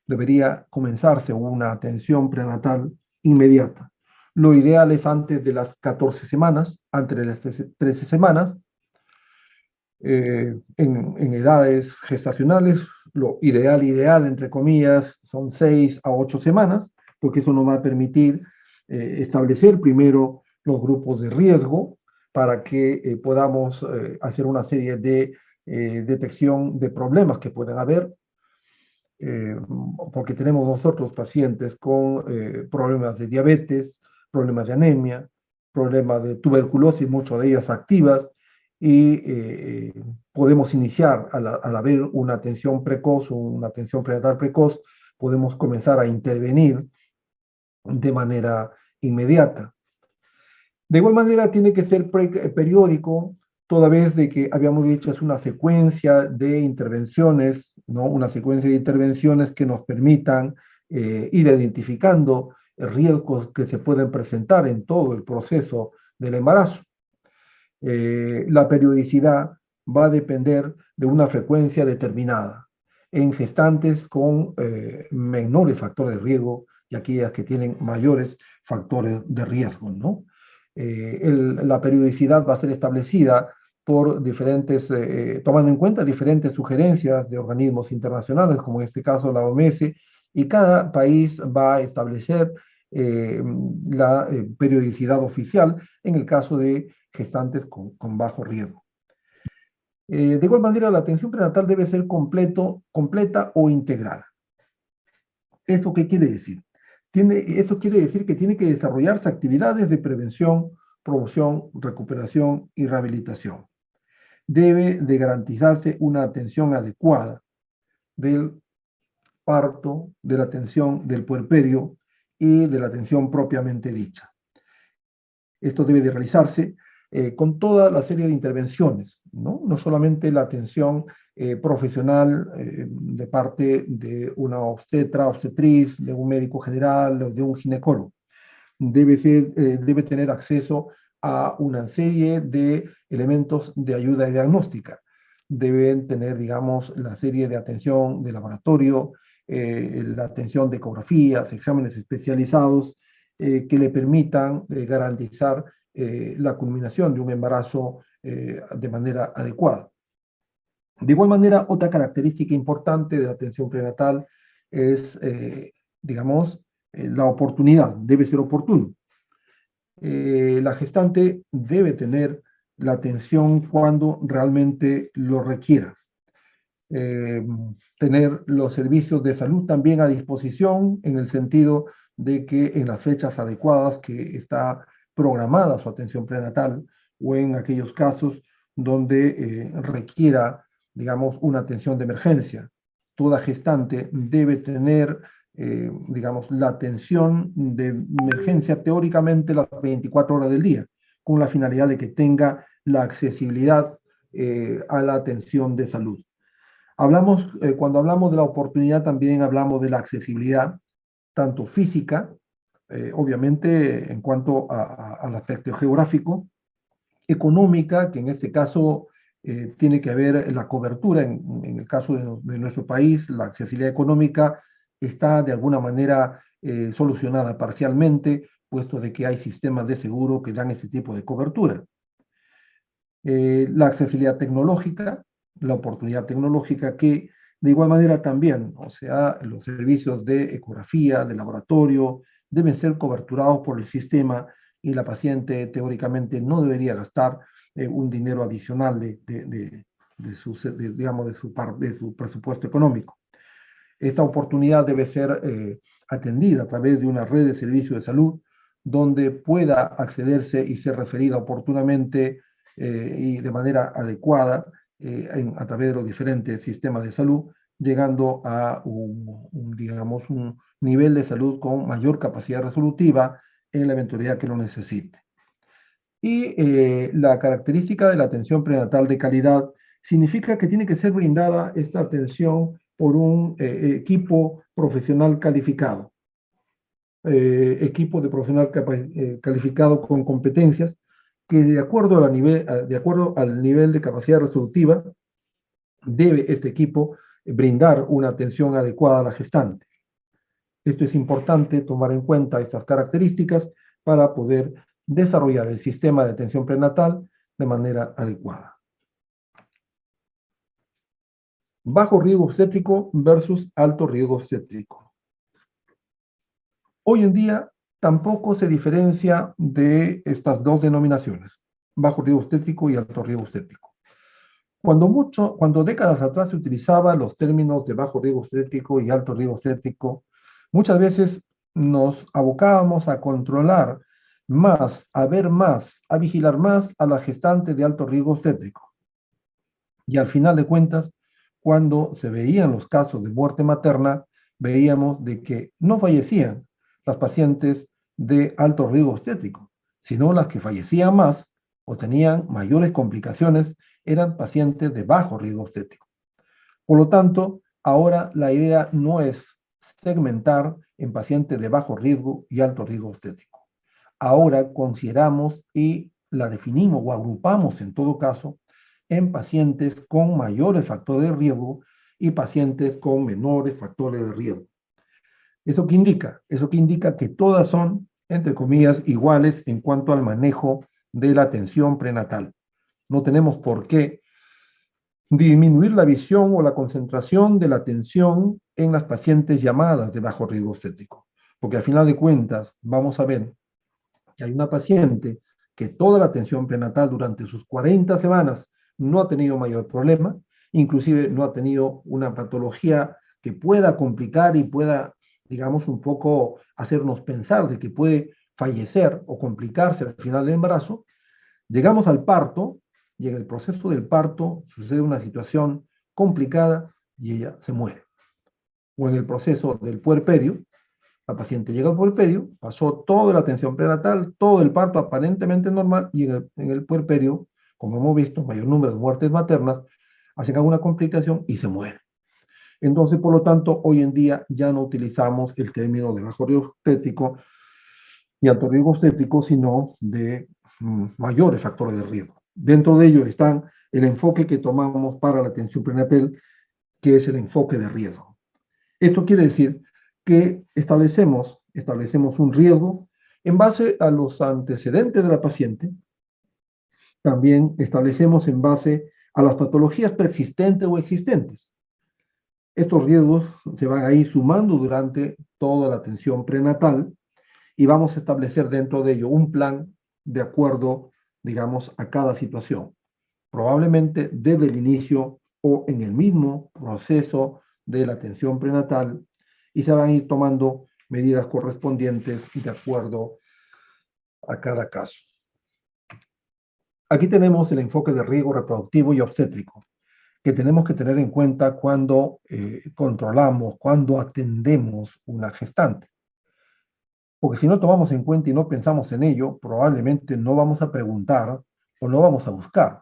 Speaker 1: debería comenzarse una atención prenatal inmediata. Lo ideal es antes de las 14 semanas, antes de las 13 semanas, en edades gestacionales, lo ideal, entre comillas, son 6 a 8 semanas, porque eso nos va a permitir establecer primero los grupos de riesgo para que podamos hacer una serie de detección de problemas que pueden haber, porque tenemos nosotros pacientes con problemas de diabetes, problemas de anemia, problemas de tuberculosis, muchas de ellas activas, y podemos iniciar, al haber una atención precoz o una atención prenatal precoz, podemos comenzar a intervenir de manera inmediata. De igual manera, tiene que ser periódico, toda vez de que habíamos dicho es una secuencia de intervenciones, ¿no? Una secuencia de intervenciones que nos permitan ir identificando riesgos que se pueden presentar en todo el proceso del embarazo. La periodicidad va a depender de una frecuencia determinada en gestantes con menores factores de riesgo y aquellas que tienen mayores factores de riesgo, ¿no? La periodicidad va a ser establecida por diferentes, tomando en cuenta diferentes sugerencias de organismos internacionales, como en este caso la OMS, y cada país va a establecer la periodicidad oficial en el caso de gestantes con bajo riesgo. De igual manera, la atención prenatal debe ser completa o integral. ¿Esto qué quiere decir? Eso quiere decir que tiene que desarrollarse actividades de prevención, promoción, recuperación y rehabilitación. Debe de garantizarse una atención adecuada del parto, de la atención del puerperio y de la atención propiamente dicha. Esto debe de realizarse con toda la serie de intervenciones, ¿no? No solamente la atención profesional de parte de una obstetriz, de un médico general o de un ginecólogo. Debe tener acceso a una serie de elementos de ayuda diagnóstica. Deben tener, digamos, la serie de atención de laboratorio, la atención de ecografías, exámenes especializados que le permitan garantizar la culminación de un embarazo de manera adecuada. De igual manera, otra característica importante de la atención prenatal es, digamos, la oportunidad, debe ser oportuno. La gestante debe tener la atención cuando realmente lo requiera. Tener los servicios de salud también a disposición en el sentido de que en las fechas adecuadas que está programada su atención prenatal o en aquellos casos donde requiera, digamos, una atención de emergencia. Toda gestante debe tener, digamos, la atención de emergencia teóricamente las 24 horas del día, con la finalidad de que tenga la accesibilidad a la atención de salud. Cuando hablamos de la oportunidad, también hablamos de la accesibilidad, tanto física, obviamente en cuanto al aspecto geográfico, económica, que en este caso tiene que haber la cobertura, en el caso de nuestro país, la accesibilidad económica está de alguna manera solucionada parcialmente, puesto de que hay sistemas de seguro que dan ese tipo de cobertura. La accesibilidad tecnológica, la oportunidad tecnológica que de igual manera también, o sea, los servicios de ecografía, de laboratorio, deben ser coberturados por el sistema y la paciente teóricamente no debería gastar un dinero adicional de su presupuesto económico. Esta oportunidad debe ser atendida a través de una red de servicios de salud donde pueda accederse y ser referida oportunamente y de manera adecuada a través de los diferentes sistemas de salud, llegando a digamos, un nivel de salud con mayor capacidad resolutiva en la eventualidad que lo necesite. Y la característica de la atención prenatal de calidad significa que tiene que ser brindada esta atención por un equipo profesional calificado. Equipo de profesional calificado con competencias que de acuerdo al nivel de capacidad resolutiva debe este equipo brindar una atención adecuada a la gestante. Esto es importante tomar en cuenta estas características para poder desarrollar el sistema de atención prenatal de manera adecuada. Bajo riesgo obstétrico versus alto riesgo obstétrico. Hoy en día tampoco se diferencia de estas dos denominaciones, bajo riesgo obstétrico y alto riesgo obstétrico. Cuando décadas atrás se utilizaban los términos de bajo riesgo obstétrico y alto riesgo obstétrico, muchas veces nos abocábamos a controlar más, a ver más, a vigilar más a las gestantes de alto riesgo obstétrico. Y al final de cuentas, cuando se veían los casos de muerte materna, veíamos de que no fallecían las pacientes de alto riesgo obstétrico, sino las que fallecían más o tenían mayores complicaciones eran pacientes de bajo riesgo obstétrico. Por lo tanto, ahora la idea no es segmentar en pacientes de bajo riesgo y alto riesgo obstétrico. Ahora consideramos y la definimos o agrupamos en todo caso en pacientes con mayores factores de riesgo y pacientes con menores factores de riesgo. ¿Eso qué indica? Eso que indica que todas son, entre comillas, iguales en cuanto al manejo de la atención prenatal. No tenemos por qué disminuir la visión o la concentración de la atención en las pacientes llamadas de bajo riesgo obstétrico. Porque al final de cuentas vamos a ver que hay una paciente que toda la atención prenatal durante sus 40 semanas no ha tenido mayor problema, inclusive no ha tenido una patología que pueda complicar y pueda, digamos, un poco hacernos pensar de que puede fallecer o complicarse al final del embarazo. Llegamos al parto y en el proceso del parto sucede una situación complicada y ella se muere. O en el proceso del puerperio, la paciente llega al puerperio, pasó toda la atención prenatal, todo el parto aparentemente normal y en el puerperio, como hemos visto, mayor número de muertes maternas, hacen alguna complicación y se muere. Entonces, por lo tanto, hoy en día ya no utilizamos el término de bajo riesgo obstétrico y alto riesgo obstétrico, sino de mayores factores de riesgo. Dentro de ello están el enfoque que tomamos para la atención prenatal, que es el enfoque de riesgo. Esto quiere decir que establecemos un riesgo en base a los antecedentes de la paciente. También establecemos en base a las patologías persistentes o existentes. Estos riesgos se van a ir sumando durante toda la atención prenatal y vamos a establecer dentro de ello un plan de acuerdo, digamos, a cada situación. Probablemente desde el inicio o en el mismo proceso de la atención prenatal y se van a ir tomando medidas correspondientes de acuerdo a cada caso. Aquí tenemos el enfoque de riesgo reproductivo y obstétrico, que tenemos que tener en cuenta cuando controlamos, cuando atendemos una gestante. Porque si no tomamos en cuenta y no pensamos en ello, probablemente no vamos a preguntar o no vamos a buscar.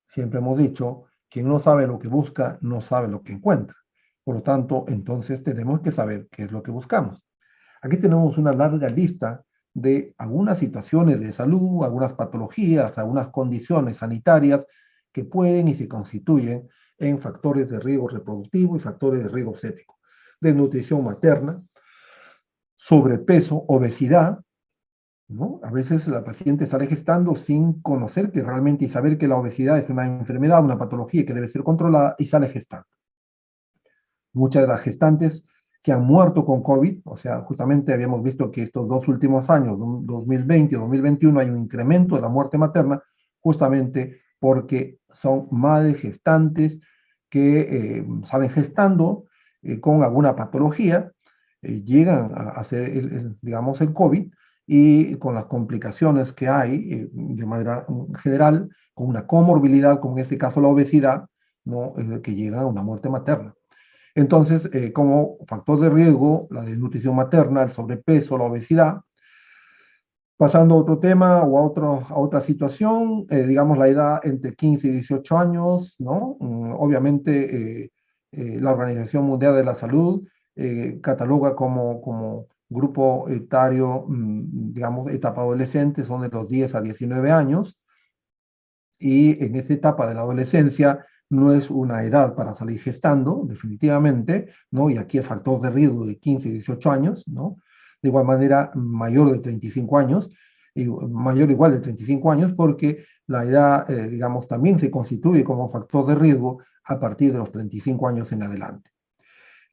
Speaker 1: Siempre hemos dicho, quien no sabe lo que busca, no sabe lo que encuentra. Por lo tanto, entonces tenemos que saber qué es lo que buscamos. Aquí tenemos una larga lista de algunas situaciones de salud, algunas patologías, algunas condiciones sanitarias que pueden y se constituyen en factores de riesgo reproductivo y factores de riesgo obstétrico. Desnutrición materna, sobrepeso, obesidad, ¿no? A veces la paciente sale gestando sin conocer que realmente y saber que la obesidad es una enfermedad, una patología que debe ser controlada y sale gestando. Muchas de las gestantes que han muerto con COVID, o sea, justamente habíamos visto que estos dos últimos años, 2020 y 2021, hay un incremento de la muerte materna, justamente porque son madres gestantes que salen gestando con alguna patología, llegan a hacer, digamos, el COVID y con las complicaciones que hay de manera general, con una comorbilidad, como en este caso la obesidad, ¿no? Que llega a una muerte materna. Entonces, como factor de riesgo, la desnutrición materna, el sobrepeso, la obesidad. Pasando a otro tema o a otra situación, digamos la edad entre 15 y 18 años, ¿no? Obviamente, la Organización Mundial de la Salud cataloga como grupo etario, digamos, etapa adolescente, son de los 10 a 19 años, y en esa etapa de la adolescencia no es una edad para salir gestando, definitivamente, ¿no? Y aquí el factor de riesgo de 15 y 18 años, ¿no? De igual manera, mayor de 35 años, y mayor igual de 35 años, porque la edad, digamos, también se constituye como factor de riesgo a partir de los 35 años en adelante.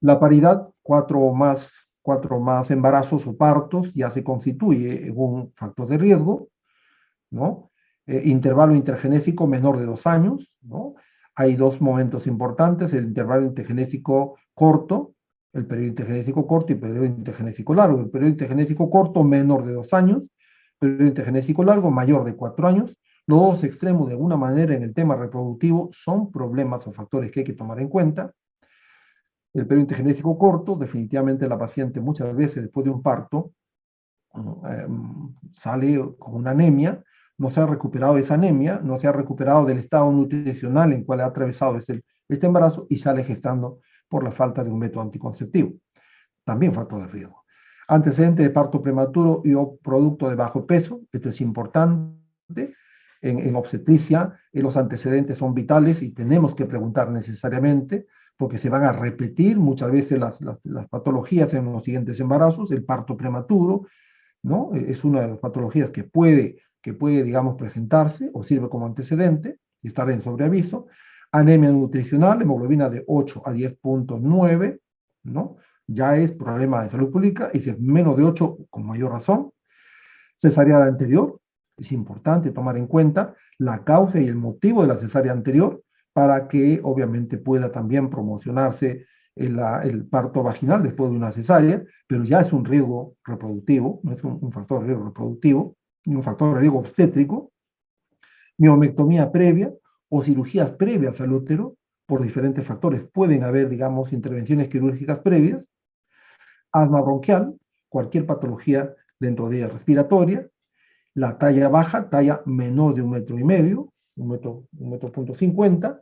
Speaker 1: La paridad, cuatro más embarazos o partos, ya se constituye un factor de riesgo, ¿no? Intervalo intergenésico menor de 2 años, ¿no? Hay dos momentos importantes, el intervalo intergenésico corto, el periodo intergenésico corto y el periodo intergenésico largo. El periodo intergenésico corto menor de 2 años, periodo intergenésico largo, mayor de 4 años. Los dos extremos, de alguna manera, en el tema reproductivo, son problemas o factores que hay que tomar en cuenta. El periodo intergenésico corto, definitivamente la paciente muchas veces después de un parto sale con una anemia, no se ha recuperado esa anemia, no se ha recuperado del estado nutricional en el cual ha atravesado este embarazo y sale gestando por la falta de un método anticonceptivo. También factor de riesgo. Antecedente de parto prematuro y o producto de bajo peso, esto es importante. En obstetricia, los antecedentes son vitales y tenemos que preguntar necesariamente porque se van a repetir muchas veces las patologías en los siguientes embarazos, el parto prematuro, ¿no? Es una de las patologías que puede, digamos, presentarse o sirve como antecedente y estar en sobreaviso. Anemia nutricional, hemoglobina de 8 a 10.9, ¿no? Ya es problema de salud pública, y si es menos de 8, con mayor razón. Cesárea anterior, es importante tomar en cuenta la causa y el motivo de la cesárea anterior para que obviamente pueda también promocionarse el parto vaginal después de una cesárea, pero ya es un riesgo reproductivo, no es un factor de riesgo reproductivo, ni un factor de riesgo obstétrico. Miomectomía previa o cirugías previas al útero por diferentes factores. Pueden haber, digamos, intervenciones quirúrgicas previas. Asma bronquial, cualquier patología dentro de ella respiratoria. La talla baja, talla menor de 1,5 metros, 1,50 metros.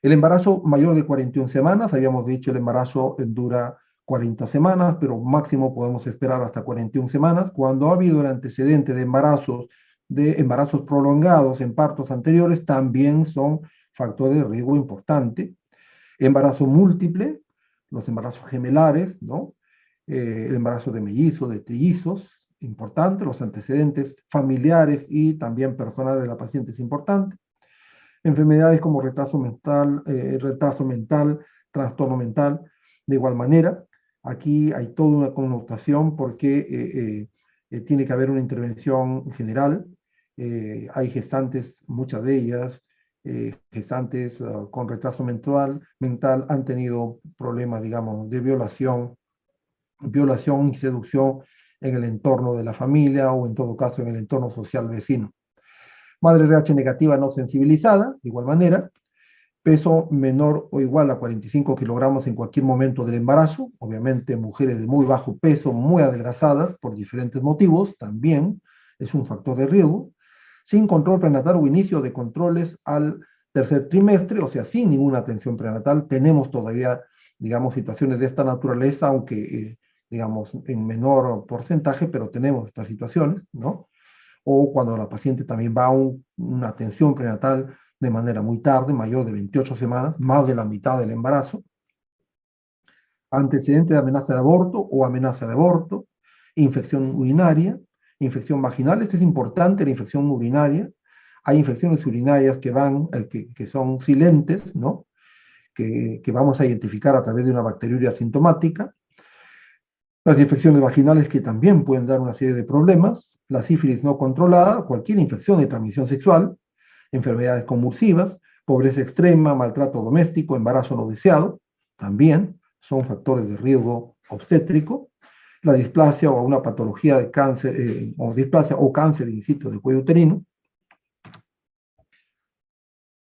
Speaker 1: El embarazo mayor de 41 semanas, habíamos dicho el embarazo dura 40 semanas, pero máximo podemos esperar hasta 41 semanas. Cuando ha habido el antecedente de embarazos prolongados en partos anteriores, también son factores de riesgo importante. Embarazo múltiple, los embarazos gemelares, ¿no? El embarazo de mellizos, de trillizos, importante. Los antecedentes familiares y también personales de la paciente es importante. Enfermedades como retraso mental, trastorno mental, de igual manera. Aquí hay toda una connotación porque tiene que haber una intervención general. Hay gestantes, muchas de ellas, gestantes con retraso mental, han tenido problemas, digamos, de violación y seducción en el entorno de la familia o en todo caso en el entorno social vecino. Madre RH negativa no sensibilizada, de igual manera. Peso menor o igual a 45 kilogramos en cualquier momento del embarazo. Obviamente mujeres de muy bajo peso, muy adelgazadas por diferentes motivos, también es un factor de riesgo. Sin control prenatal o inicio de controles al tercer trimestre, o sea, sin ninguna atención prenatal, tenemos todavía, digamos, situaciones de esta naturaleza, aunque, digamos, en menor porcentaje, pero tenemos estas situaciones, ¿no? O cuando la paciente también va a una atención prenatal de manera muy tarde, mayor de 28 semanas, más de la mitad del embarazo. Antecedente de amenaza de aborto o amenaza de aborto, infección urinaria, infección vaginal. Esto es importante, la infección urinaria. Hay infecciones urinarias que son silentes, ¿no? Que vamos a identificar a través de una bacteriuria asintomática. Las infecciones vaginales que también pueden dar una serie de problemas, la sífilis no controlada, cualquier infección de transmisión sexual, enfermedades convulsivas, pobreza extrema, maltrato doméstico, embarazo no deseado, también son factores de riesgo obstétrico. La displasia o una patología de cáncer, o displasia o cáncer in situ del cuello uterino.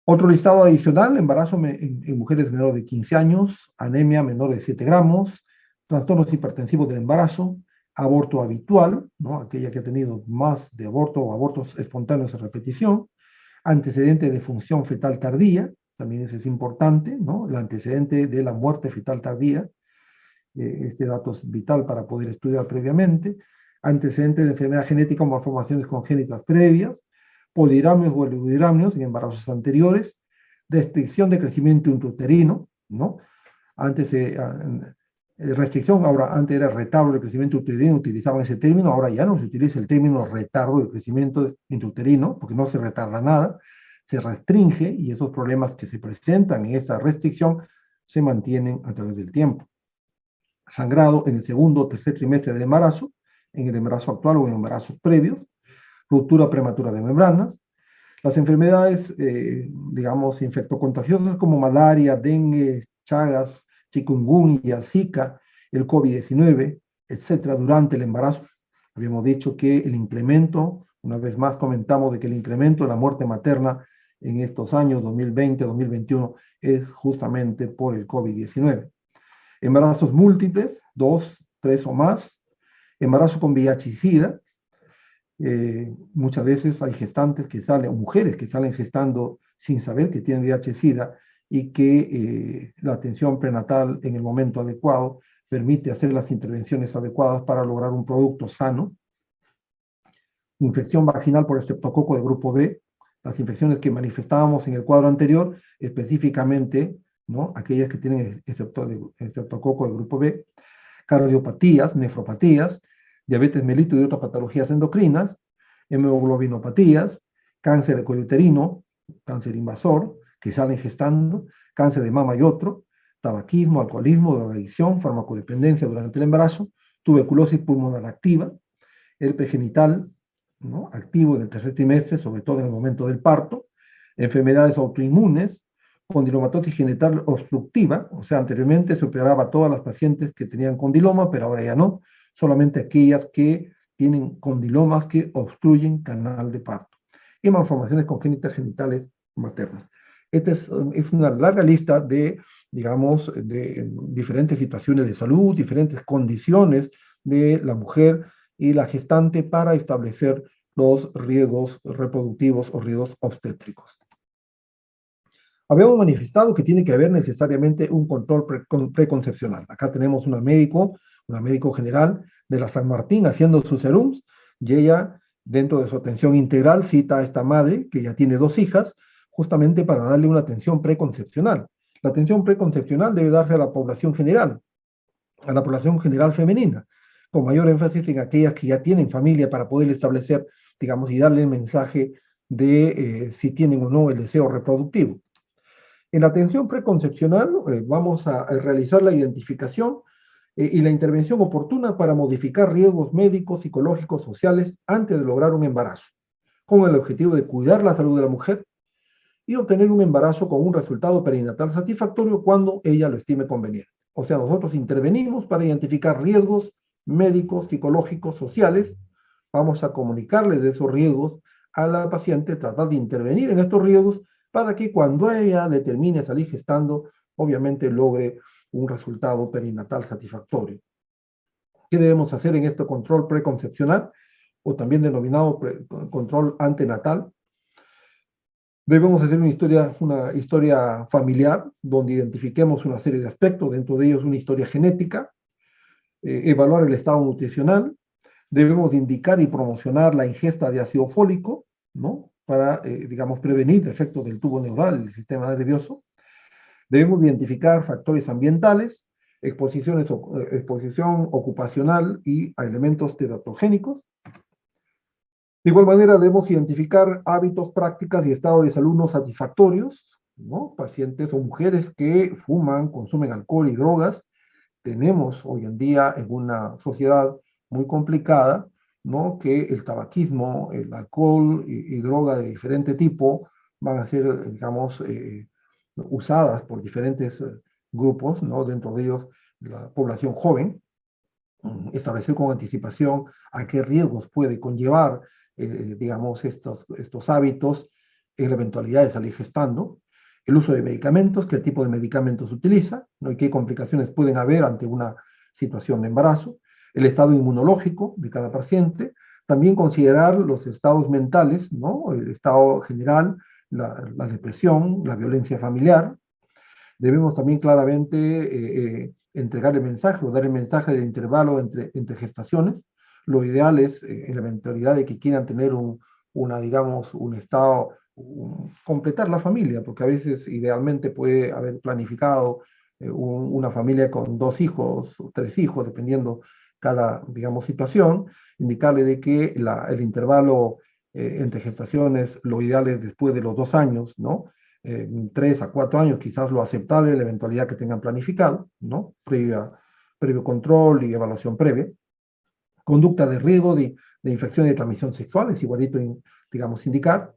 Speaker 1: Otro listado adicional, embarazo en mujeres menores de 15 años, anemia menor de 7 gramos, trastornos hipertensivos del embarazo, aborto habitual, ¿no? Aquella que ha tenido más de aborto o abortos espontáneos a repetición, antecedente de función fetal tardía, también ese es importante, ¿no? El antecedente de la muerte fetal tardía, este dato es vital para poder estudiar previamente, antecedente de enfermedad genética o malformaciones congénitas previas, polidramios o oligodramios en embarazos anteriores, restricción de crecimiento intrauterino, ¿no? Antes restricción, ahora antes era retardo de crecimiento uterino, utilizaban ese término, ahora ya no se utiliza el término retardo de crecimiento intrauterino, porque no se retarda nada, se restringe y esos problemas que se presentan en esa restricción se mantienen a través del tiempo. Sangrado en el segundo o tercer trimestre del embarazo, en el embarazo actual o en embarazos previos, ruptura prematura de membranas, las enfermedades, digamos, infectocontagiosas como malaria, dengue, chagas, chikungunya, zika, el COVID-19, etcétera, durante el embarazo, Habíamos dicho que el incremento, una vez más comentamos de que el incremento de la muerte materna en estos años 2020, 2021, es justamente por el COVID-19. Embarazos múltiples, 2, 3 o más, embarazo con VIH y SIDA. Muchas veces hay gestantes que salen, o mujeres que salen gestando sin saber que tienen VIH y SIDA y que la atención prenatal en el momento adecuado permite hacer las intervenciones adecuadas para lograr un producto sano. Infección vaginal por estreptococo de grupo B, las infecciones que manifestábamos en el cuadro anterior, específicamente, ¿no?, aquellas que tienen estreptococo de grupo B, cardiopatías, nefropatías, diabetes mellitus y otras patologías endocrinas, hemoglobinopatías, cáncer de cuello uterino, cáncer invasor, que salen gestando, cáncer de mama y otro, tabaquismo, alcoholismo, drogadicción, farmacodependencia durante el embarazo, tuberculosis pulmonar activa, herpes genital, ¿no?, activo en el tercer trimestre, sobre todo en el momento del parto, enfermedades autoinmunes, condilomatosis genital obstructiva, o sea, anteriormente se operaba a todas las pacientes que tenían condiloma, pero ahora ya no, solamente aquellas que tienen condilomas que obstruyen canal de parto, y malformaciones congénitas genitales maternas. Esta es una larga lista de, digamos, de diferentes situaciones de salud, diferentes condiciones de la mujer y la gestante para establecer los riesgos reproductivos o riesgos obstétricos. Habíamos manifestado que tiene que haber necesariamente un control preconcepcional. Acá tenemos una médico general de la San Martín haciendo sus serums, y ella, dentro de su atención integral, cita a esta madre, que ya tiene 2 hijas, justamente para darle una atención preconcepcional. La atención preconcepcional debe darse a la población general femenina, con mayor énfasis en aquellas que ya tienen familia para poder establecer, digamos, y darle el mensaje de si tienen o no el deseo reproductivo. En la atención preconcepcional vamos a realizar la identificación y la intervención oportuna para modificar riesgos médicos, psicológicos, sociales antes de lograr un embarazo, con el objetivo de cuidar la salud de la mujer y obtener un embarazo con un resultado perinatal satisfactorio cuando ella lo estime conveniente. O sea, nosotros intervenimos para identificar riesgos médicos, psicológicos, sociales. Vamos a comunicarle de esos riesgos a la paciente, tratar de intervenir en estos riesgos para que cuando ella determine salir gestando, obviamente logre un resultado perinatal satisfactorio. ¿Qué debemos hacer en este control preconcepcional o también denominado control antenatal? Debemos hacer una historia familiar donde identifiquemos una serie de aspectos, dentro de ellos una historia genética, evaluar el estado nutricional, debemos indicar y promocionar la ingesta de ácido fólico, ¿no?, para, digamos, prevenir efectos del tubo neural, el sistema nervioso. Debemos identificar factores ambientales, exposición ocupacional y a elementos teratogénicos. De igual manera, debemos identificar hábitos, prácticas y estados de salud no satisfactorios, ¿no? Pacientes o mujeres que fuman, consumen alcohol y drogas. Tenemos hoy en día en una sociedad muy complicada, ¿no?, que el tabaquismo, el alcohol y droga de diferente tipo van a ser, digamos, usadas por diferentes grupos, ¿no?, dentro de ellos la población joven. Establecer con anticipación a qué riesgos puede conllevar, digamos, estos hábitos en la eventualidad de salir gestando, el uso de medicamentos, qué tipo de medicamentos se utiliza, ¿no?, y qué complicaciones pueden haber ante una situación de embarazo, el estado inmunológico de cada paciente, también considerar los estados mentales, ¿no?, el estado general, la depresión, la violencia familiar. Debemos también claramente entregar el mensaje o dar el mensaje del intervalo entre gestaciones. Lo ideal es, en la eventualidad de que quieran tener digamos, un estado, completar la familia, porque a veces idealmente puede haber planificado una familia con 2 hijos o 3 hijos, dependiendo cada, digamos, situación, indicarle de que el intervalo entre gestaciones, lo ideal es después de los 2 años, ¿no? 3 a 4 años, quizás lo aceptable, la eventualidad que tengan planificado, ¿no?, previo control y evaluación previa. Conducta de riesgo de infección y de transmisión sexual, es igualito, digamos, indicar.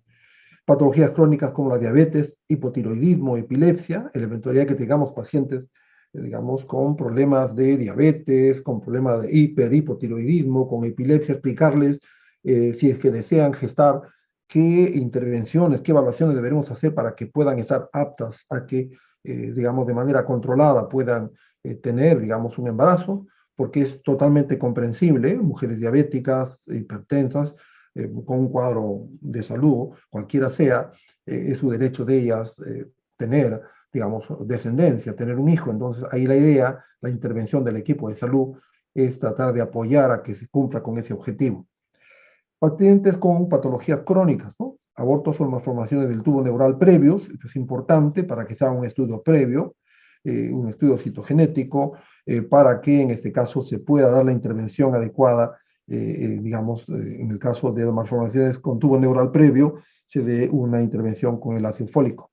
Speaker 1: Patologías crónicas como la diabetes, hipotiroidismo, epilepsia, en la eventualidad que tengamos pacientes digamos, con problemas de diabetes, con problemas de hipotiroidismo, con epilepsia, explicarles si es que desean gestar, qué intervenciones, qué evaluaciones deberemos hacer para que puedan estar aptas a que, digamos, de manera controlada puedan tener, digamos, un embarazo, porque es totalmente comprensible, mujeres diabéticas, hipertensas, con un cuadro de salud, cualquiera sea, es su derecho de ellas tener, digamos, descendencia, tener un hijo. Entonces, ahí la idea, la intervención del equipo de salud es tratar de apoyar a que se cumpla con ese objetivo. Pacientes con patologías crónicas, ¿no? Abortos o malformaciones del tubo neural previos, esto es importante para que se haga un estudio previo, un estudio citogenético, para que en este caso se pueda dar la intervención adecuada, digamos, en el caso de las malformaciones con tubo neural previo, se dé una intervención con el ácido fólico.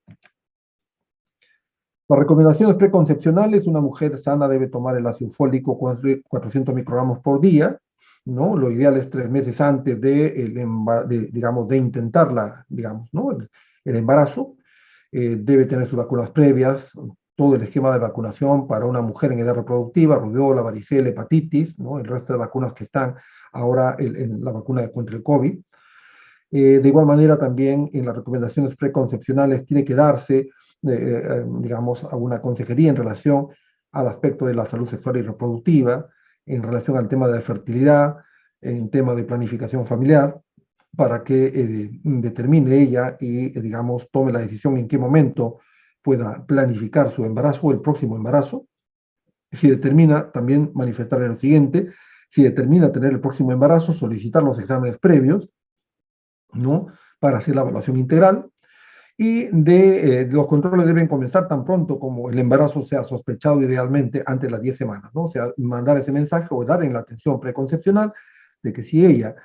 Speaker 1: Las recomendaciones preconcepcionales: una mujer sana debe tomar el ácido fólico 400 microgramos por día, ¿no? Lo ideal es 3 meses antes digamos, de intentarla, digamos, ¿no? El embarazo. Debe tener sus vacunas previas, todo el esquema de vacunación para una mujer en edad reproductiva, rubiola, varicela, hepatitis, ¿no? El resto de vacunas que están ahora en la vacuna contra el COVID. De igual manera, también en las recomendaciones preconcepcionales tiene que darse, digamos, alguna consejería en relación al aspecto de la salud sexual y reproductiva, en relación al tema de la fertilidad, en tema de planificación familiar, para que determine ella y, digamos, tome la decisión en qué momento pueda planificar su embarazo o el próximo embarazo. Si determina, también manifestar lo siguiente: si determina tener el próximo embarazo, solicitar los exámenes previos, ¿no? Para hacer la evaluación integral. Y los controles deben comenzar tan pronto como el embarazo sea sospechado, idealmente antes de las 10 semanas, ¿no? O sea, mandar ese mensaje o dar en la atención preconcepcional de que si ella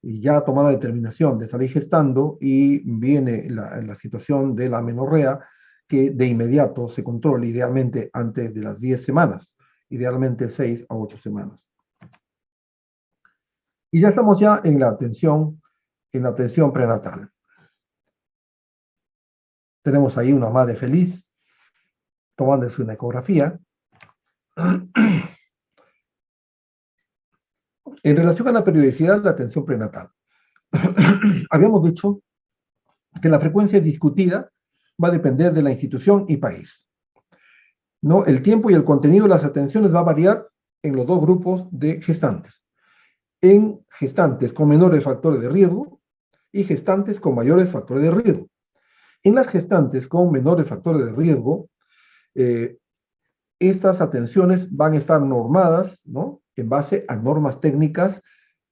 Speaker 1: ya ha tomado la determinación de salir gestando y viene la situación de la menorrea, que de inmediato se controle, idealmente antes de las 10 semanas, idealmente 6 a 8 semanas. Y ya estamos ya en la atención prenatal. Tenemos ahí una madre feliz tomándose una ecografía. En relación a la periodicidad de la atención prenatal, habíamos dicho que la frecuencia discutida va a depender de la institución y país, ¿no? El tiempo y el contenido de las atenciones va a variar en los dos grupos de gestantes. En gestantes con menores factores de riesgo y gestantes con mayores factores de riesgo. En las gestantes con menores factores de riesgo, estas atenciones van a estar normadas, ¿no?, en base a normas técnicas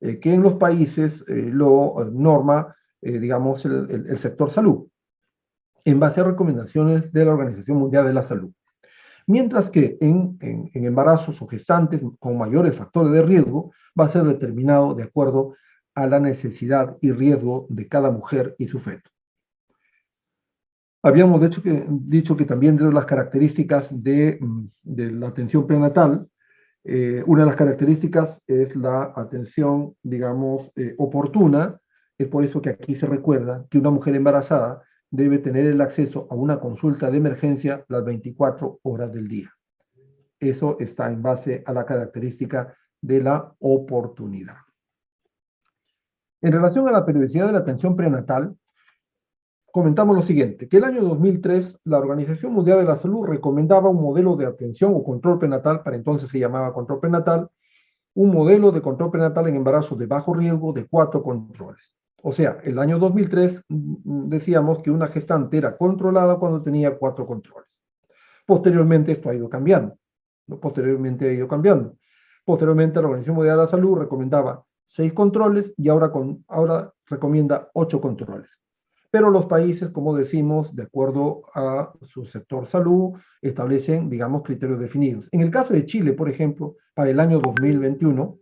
Speaker 1: que en los países lo norma, digamos, el sector salud, en base a recomendaciones de la Organización Mundial de la Salud. Mientras que en embarazos o gestantes con mayores factores de riesgo va a ser determinado de acuerdo a la necesidad y riesgo de cada mujer y su feto. Habíamos dicho que también de las características de la atención prenatal, una de las características es la atención, digamos, oportuna. Es por eso que aquí se recuerda que una mujer embarazada debe tener el acceso a una consulta de emergencia las 24 horas del día. Eso está en base a la característica de la oportunidad. En relación a la periodicidad de la atención prenatal, comentamos lo siguiente: que el año 2003 la Organización Mundial de la Salud recomendaba un modelo de atención o control prenatal, para entonces se llamaba control prenatal, un modelo de control prenatal en embarazos de bajo riesgo de 4 controles. O sea, el año 2003 decíamos que una gestante era controlada cuando tenía 4 controles. Posteriormente esto ha ido cambiando. Posteriormente la Organización Mundial de la Salud recomendaba 6 controles y ahora recomienda 8 controles. Pero los países, como decimos, de acuerdo a su sector salud, establecen, digamos, criterios definidos. En el caso de Chile, por ejemplo, para el año 2021,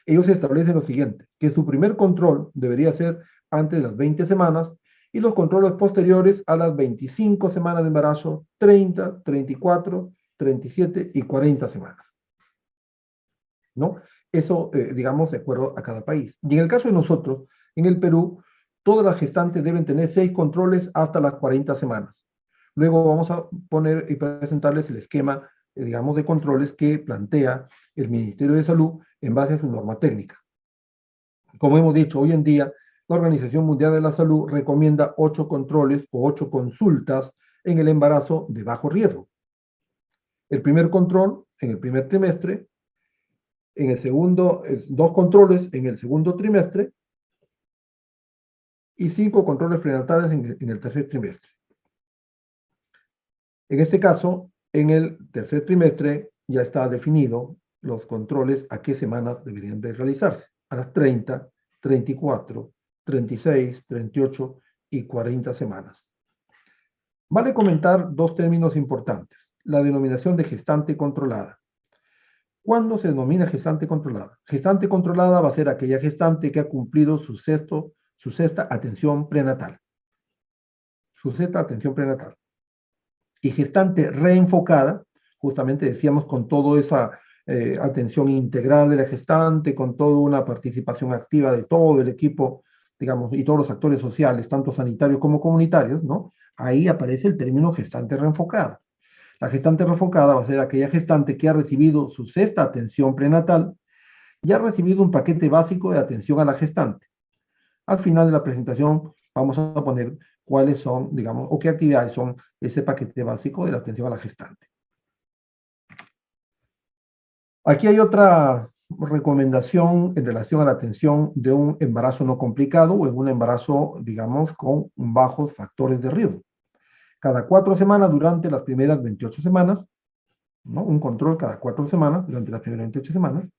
Speaker 1: ellos establecen lo siguiente: que su primer control debería ser antes de las 20 semanas y los controles posteriores a las 25 semanas de embarazo, 30, 34, 37 y 40 semanas, ¿no? Eso, digamos, de acuerdo a cada país. Y en el caso de nosotros, en el Perú, todas las gestantes deben tener 6 controles hasta las 40 semanas. Luego vamos a poner y presentarles el esquema digamos, de controles que plantea el Ministerio de Salud en base a su norma técnica. Como hemos dicho, hoy en día la Organización Mundial de la Salud recomienda 8 controles o 8 consultas en el embarazo de bajo riesgo. El primer control en el primer trimestre, en el segundo, 2 controles en el segundo trimestre y 5 controles prenatales en el tercer trimestre. En este caso, en el tercer trimestre ya está definido los controles a qué semanas deberían de realizarse, a las 30, 34, 36, 38 y 40 semanas. Vale comentar 2 términos importantes. La denominación de gestante controlada. ¿Cuándo se denomina gestante controlada? Gestante controlada va a ser aquella gestante que ha cumplido su sexta atención prenatal. Su sexta atención prenatal. Y gestante reenfocada, justamente decíamos con toda esa atención integral de la gestante, con toda una participación activa de todo el equipo, digamos, y todos los actores sociales, tanto sanitarios como comunitarios, ¿no? Ahí aparece el término gestante reenfocada. La gestante reenfocada va a ser aquella gestante que ha recibido su sexta atención prenatal y ha recibido un paquete básico de atención a la gestante. Al final de la presentación vamos a poner cuáles son, digamos, o qué actividades son ese paquete básico de la atención a la gestante. Aquí hay otra recomendación en relación a la atención de un embarazo no complicado o en un embarazo, digamos, con bajos factores de riesgo. Cada 4 semanas durante las primeras 28 semanas, ¿no? Un control cada 4 semanas durante las primeras 28 semanas.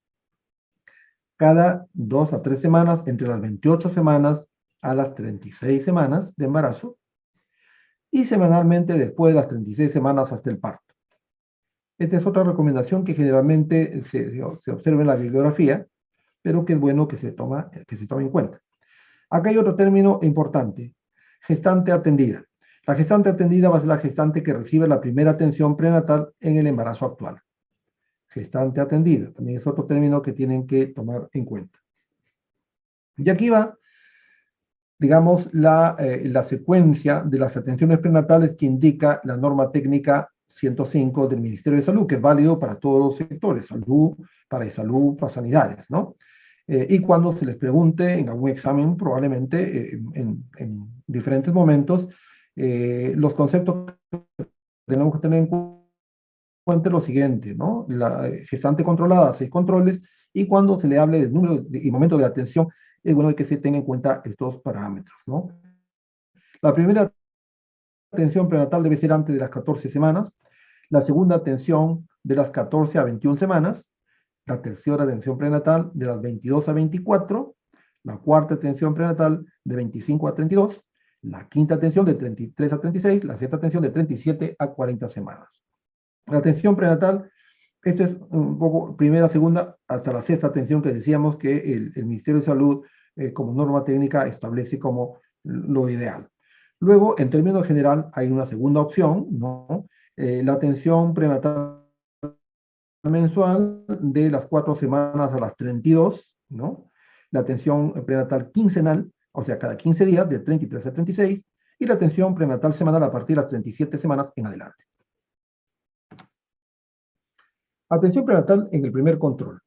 Speaker 1: Cada 2 a 3 semanas entre las 28 semanas a las 36 semanas de embarazo y semanalmente después de las 36 semanas hasta el parto. Esta es otra recomendación que generalmente se observa en la bibliografía, pero que es bueno que se tome en cuenta. Acá hay otro término importante, gestante atendida. La gestante atendida va a ser la gestante que recibe la primera atención prenatal en el embarazo actual. Gestante atendida, también es otro término que tienen que tomar en cuenta. Y aquí va, digamos, la secuencia de las atenciones prenatales que indica la norma técnica 105 del Ministerio de Salud, que es válido para todos los sectores, salud, para salud, para sanidades, ¿no? Y cuando se les pregunte en algún examen, probablemente en diferentes momentos, los conceptos que tenemos que tener en cuenta lo siguiente, ¿no? La gestante controlada, 6 controles, y cuando se le hable del número y momento de atención, es bueno que se tenga en cuenta estos parámetros, ¿no? La primera atención prenatal debe ser antes de las 14 semanas, la segunda atención de las 14 a 21 semanas, la tercera atención prenatal de las 22 a 24, la cuarta atención prenatal de 25 a 32, la quinta atención de 33 a 36, la sexta atención de 37 a 40 semanas. La atención prenatal, esto es un poco primera, segunda, hasta la sexta atención que decíamos que el Ministerio de Salud, como norma técnica, establece como lo ideal. Luego, en términos general, hay una segunda opción, ¿no? La atención prenatal mensual de las 4 semanas a las 32, ¿no? La atención prenatal quincenal, o sea, cada 15 días, de 33 a 36, y la atención prenatal semanal a partir de las 37 semanas en adelante. Atención prenatal en el primer control.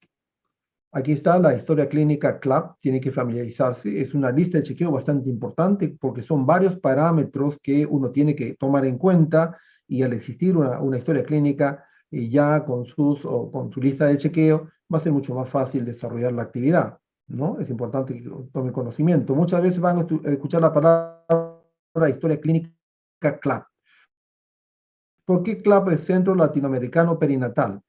Speaker 1: Aquí está la historia clínica CLAP, tiene que familiarizarse, es una lista de chequeo bastante importante porque son varios parámetros que uno tiene que tomar en cuenta y al existir una historia clínica ya con su lista de chequeo va a ser mucho más fácil desarrollar la actividad, ¿no? Es importante que tome conocimiento. Muchas veces van a escuchar la palabra historia clínica CLAP. ¿Por qué CLAP es Centro Latinoamericano Perinatal?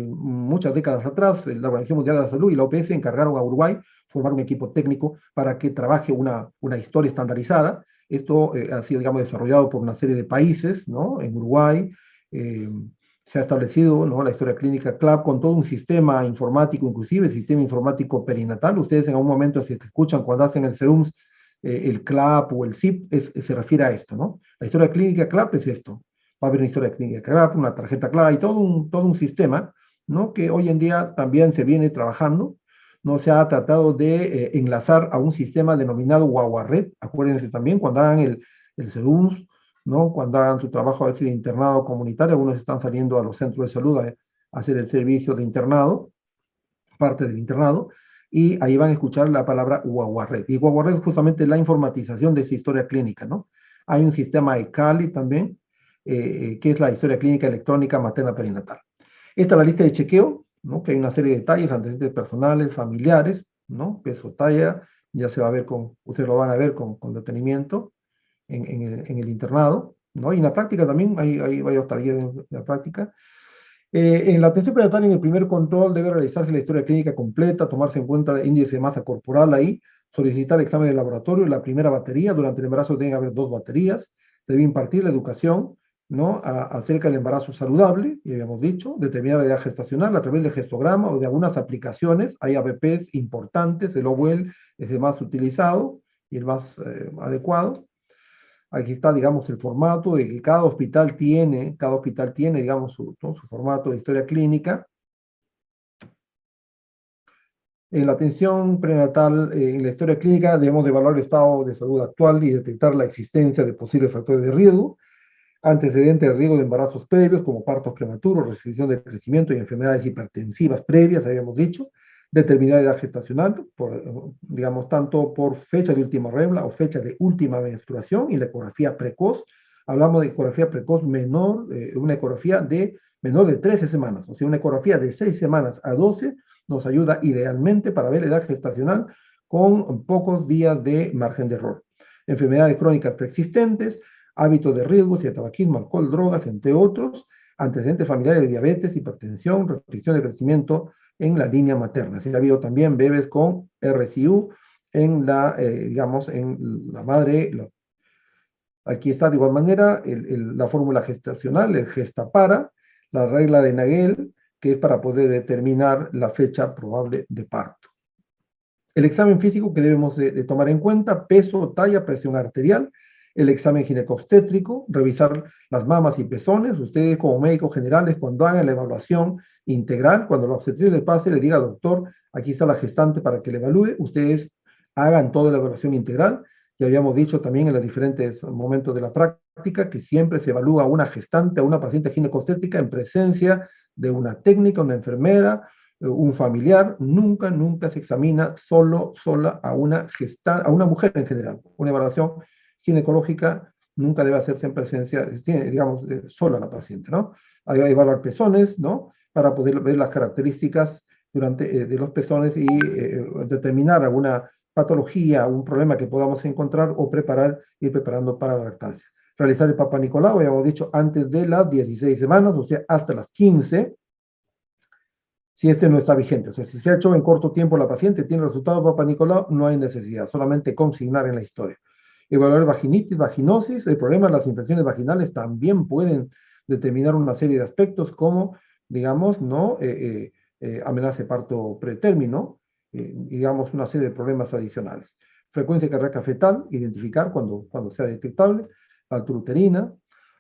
Speaker 1: Muchas décadas atrás, la Organización Mundial de la Salud y la OPS encargaron a Uruguay formar un equipo técnico para que trabaje una historia estandarizada. Esto ha sido, digamos, desarrollado por una serie de países, ¿no? En Uruguay se ha establecido, ¿no?, la historia clínica CLAP con todo un sistema informático, inclusive sistema informático perinatal. Ustedes en algún momento, si escuchan cuando hacen el SERUMS, el CLAP o el CIP, se refiere a esto, ¿no? La historia clínica CLAP es esto. Va a haber una historia clínica CLAP, una tarjeta CLAP y todo un sistema, ¿no?, que hoy en día también se viene trabajando. No se ha tratado de enlazar a un sistema denominado Guaguaret. Acuérdense también, cuando hagan el SEDUMS ¿no? Cuando hagan su trabajo a veces de internado comunitario, algunos están saliendo a los centros de salud a hacer el servicio de internado, parte del internado, y ahí van a escuchar la palabra Guaguared. Y Guaguared es justamente la informatización de esa historia clínica, ¿no? Hay un sistema ECALI también, que es la historia clínica electrónica materna perinatal. Esta es la lista de chequeo, ¿no? Que hay una serie de detalles, antecedentes personales, familiares, ¿no? Peso, talla, ya se va a ver ustedes lo van a ver con detenimiento en el internado, ¿no? Y en la práctica también hay varios talleres en la práctica. En la atención perinatal, en el primer control, debe realizarse la historia clínica completa, tomarse en cuenta el índice de masa corporal ahí, solicitar examen de laboratorio, la primera batería, durante el embarazo deben haber 2 baterías, debe impartir la educación, ¿no? Acerca del embarazo saludable, ya habíamos dicho, determinar la edad gestacional a través del gestograma o de algunas aplicaciones. Hay ABPs importantes, el OWEL es el más utilizado y el más adecuado. Aquí está, digamos, el formato de que cada hospital tiene, digamos, su formato de historia clínica. En la atención prenatal, en la historia clínica, debemos de evaluar el estado de salud actual y detectar la existencia de posibles factores de riesgo, antecedentes de riesgo de embarazos previos, como partos prematuros, restricción de crecimiento y enfermedades hipertensivas previas, habíamos dicho, determinar edad gestacional, digamos, tanto por fecha de última regla o fecha de última menstruación, y la ecografía precoz. Hablamos de ecografía precoz menor, una ecografía de menor de 13 semanas, o sea, una ecografía de 6 semanas a 12 nos ayuda idealmente para ver la edad gestacional con pocos días de margen de error. Enfermedades crónicas preexistentes, hábitos de riesgo, si tabaquismo, alcohol, drogas, entre otros, antecedentes familiares de diabetes, hipertensión, restricción de crecimiento en la línea materna. Si ha habido también bebés con RCU en digamos, en la madre. Aquí está de igual manera la fórmula gestacional, el Gestapara, la regla de Nagel, que es para poder determinar la fecha probable de parto. El examen físico que debemos de tomar en cuenta: peso, talla, presión arterial, el examen ginecobstétrico, revisar las mamas y pezones. Ustedes como médicos generales, cuando hagan la evaluación integral, cuando la obstetricia les pase, le diga: doctor, aquí está la gestante para que le evalúe, ustedes hagan toda la evaluación integral. Ya habíamos dicho también en los diferentes momentos de la práctica que siempre se evalúa a una gestante, a una paciente ginecobstétrica en presencia de una técnica, una enfermera, un familiar. Nunca, nunca se examina sola a una mujer en general. Una evaluación ginecológica nunca debe hacerse en presencia, digamos, sola la paciente, ¿no? Hay que evaluar pezones, ¿no? Para poder ver las características de los pezones y determinar alguna patología, un problema que podamos encontrar o ir preparando para la lactancia. Realizar el Papa Nicolau, ya hemos dicho, antes de las 16 semanas, o sea, hasta las 15, si este no está vigente. O sea, si se ha hecho en corto tiempo la paciente, tiene el resultado de Papa Nicolau, no hay necesidad, solamente consignar en la historia. Evaluar vaginitis, vaginosis. El problema de las infecciones vaginales también pueden determinar una serie de aspectos como, digamos, ¿no? Amenaza de parto pretérmino, digamos, una serie de problemas adicionales. Frecuencia cardíaca fetal, identificar cuando sea detectable. Altura uterina.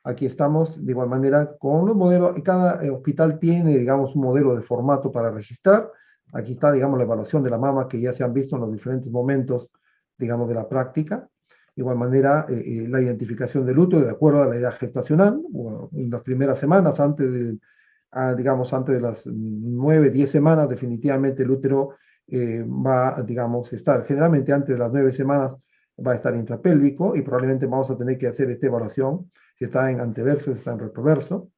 Speaker 1: Aquí estamos de igual manera con los modelos. Cada hospital tiene, digamos, un modelo de formato para registrar. Aquí está, digamos, la evaluación de la mama que ya se han visto en los diferentes momentos, digamos, de la práctica. De igual manera, la identificación del útero de acuerdo a la edad gestacional, o en las primeras semanas, digamos, antes de las 9, 10 semanas, definitivamente el útero va, digamos, estar, generalmente antes de las 9 semanas va a estar intrapélvico, y probablemente vamos a tener que hacer esta evaluación, si está en anteverso, si está en retroverso.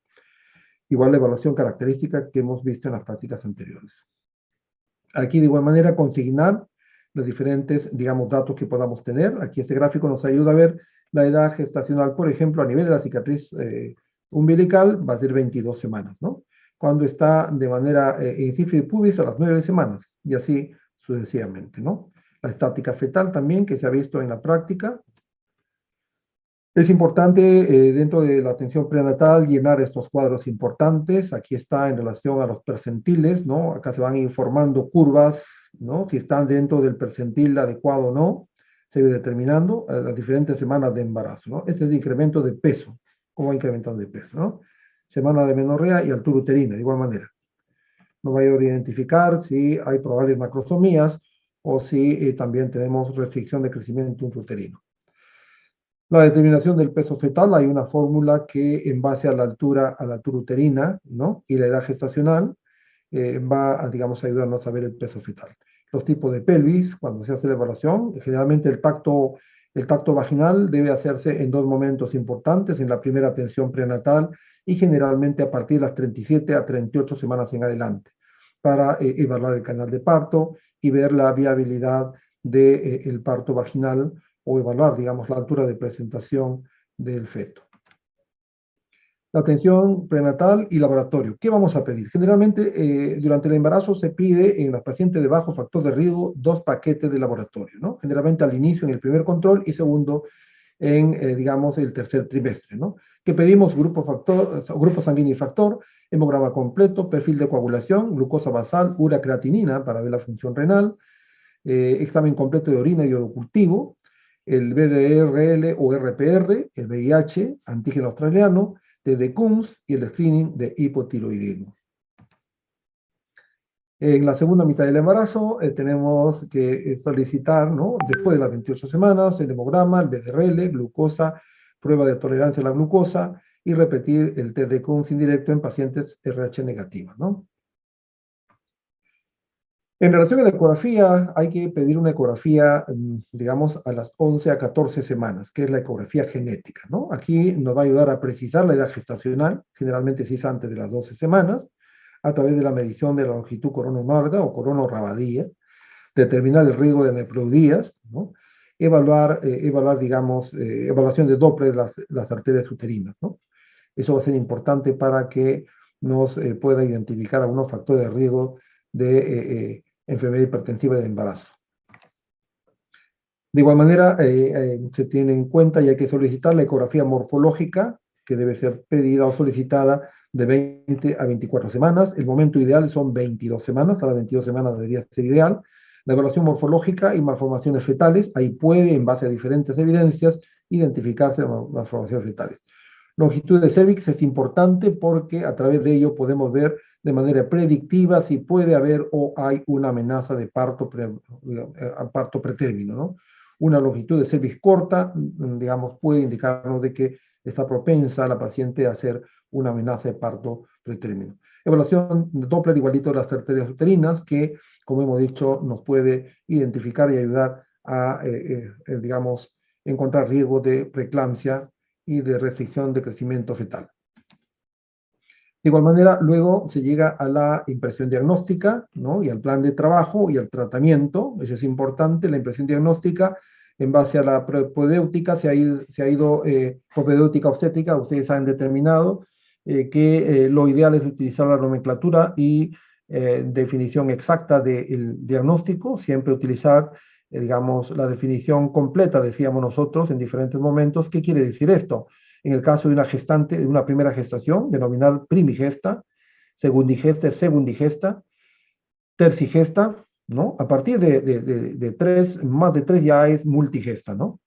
Speaker 1: Igual la evaluación característica que hemos visto en las prácticas anteriores. Aquí de igual manera consignar los diferentes, digamos, datos que podamos tener. Aquí este gráfico nos ayuda a ver la edad gestacional, por ejemplo, a nivel de la cicatriz umbilical, va a ser 22 semanas, ¿no? Cuando está de manera en sífilis pubis a las 9 semanas, y así sucesivamente, ¿no? La estática fetal también, que se ha visto en la práctica. Es importante dentro de la atención prenatal llenar estos cuadros importantes. Aquí está en relación a los percentiles, ¿no? Acá se van informando curvas, ¿no? Si están dentro del percentil adecuado o no. Se va determinando las diferentes semanas de embarazo, ¿no? Este es el incremento de peso, cómo va incrementando de peso, ¿no? Semana de menorrea y altura uterina, de igual manera. Nos va a ayudar a identificar si hay probables macrosomías o si también tenemos restricción de crecimiento intrauterino. La determinación del peso fetal, hay una fórmula que en base a la altura uterina, ¿no? Y la edad gestacional, va a, digamos, ayudarnos a ver el peso fetal. Los tipos de pelvis, cuando se hace la evaluación, generalmente el tacto vaginal debe hacerse en dos momentos importantes, en la primera atención prenatal y generalmente a partir de las 37 a 38 semanas en adelante, para evaluar el canal de parto y ver la viabilidad del parto vaginal o evaluar, digamos, la altura de presentación del feto. La atención prenatal y laboratorio. ¿Qué vamos a pedir? Generalmente, durante el embarazo se pide en las pacientes de bajo factor de riesgo 2 paquetes de laboratorio, ¿no? Generalmente al inicio en el primer control y segundo en, digamos, el tercer trimestre, ¿no? Que pedimos grupo sanguíneo y factor, hemograma completo, perfil de coagulación, glucosa basal, creatinina para ver la función renal, examen completo de orina y orocultivo, el BDRL o RPR, el VIH, antígeno australiano, de Coombs y el screening de hipotiroidismo. En la segunda mitad del embarazo tenemos que solicitar, ¿no? Después de las 28 semanas, el hemograma, el BDRL, glucosa, prueba de tolerancia a la glucosa y repetir el test de Coombs indirecto en pacientes RH negativas, ¿no? En relación a la ecografía, hay que pedir una ecografía, digamos, a las 11 a 14 semanas, que es la ecografía genética, ¿no? Aquí nos va a ayudar a precisar la edad gestacional, generalmente si es antes de las 12 semanas, a través de la medición de la longitud coronomarga o corono-rabadilla, determinar el riesgo de neplodías, ¿no? Evaluar, digamos, evaluación de Doppler de las arterias uterinas, ¿no? Eso va a ser importante para que nos pueda identificar algunos factores de riesgo de enfermedad hipertensiva del embarazo. De igual manera, se tiene en cuenta y hay que solicitar la ecografía morfológica, que debe ser pedida o solicitada de 20 a 24 semanas. El momento ideal son 22 semanas, cada 22 semanas debería ser ideal. La evaluación morfológica y malformaciones fetales, ahí puede, en base a diferentes evidencias, identificarse las malformaciones fetales. Longitud de cervix es importante porque a través de ello podemos ver de manera predictiva si puede haber o hay una amenaza de parto pretérmino, ¿no? Una longitud de cervix corta, digamos, puede indicarnos de que está propensa la paciente a hacer una amenaza de parto pretérmino. Evaluación de Doppler igualito de las arterias uterinas, que, como hemos dicho, nos puede identificar y ayudar a, digamos, encontrar riesgo de preeclampsia y de restricción de crecimiento fetal. De igual manera, luego se llega a la impresión diagnóstica, ¿no? Y al plan de trabajo y al tratamiento. Eso es importante, la impresión diagnóstica en base a la propedéutica, se ha ido propedéutica obstétrica, ustedes han determinado que lo ideal es utilizar la nomenclatura y definición exacta del diagnóstico, siempre utilizar, digamos, la definición completa, decíamos nosotros en diferentes momentos. ¿Qué quiere decir esto? En el caso de una gestante, de una primera gestación, denominar primigesta, segundigesta, tercigesta, ¿no? A partir de más de tres ya es multigesta, ¿no?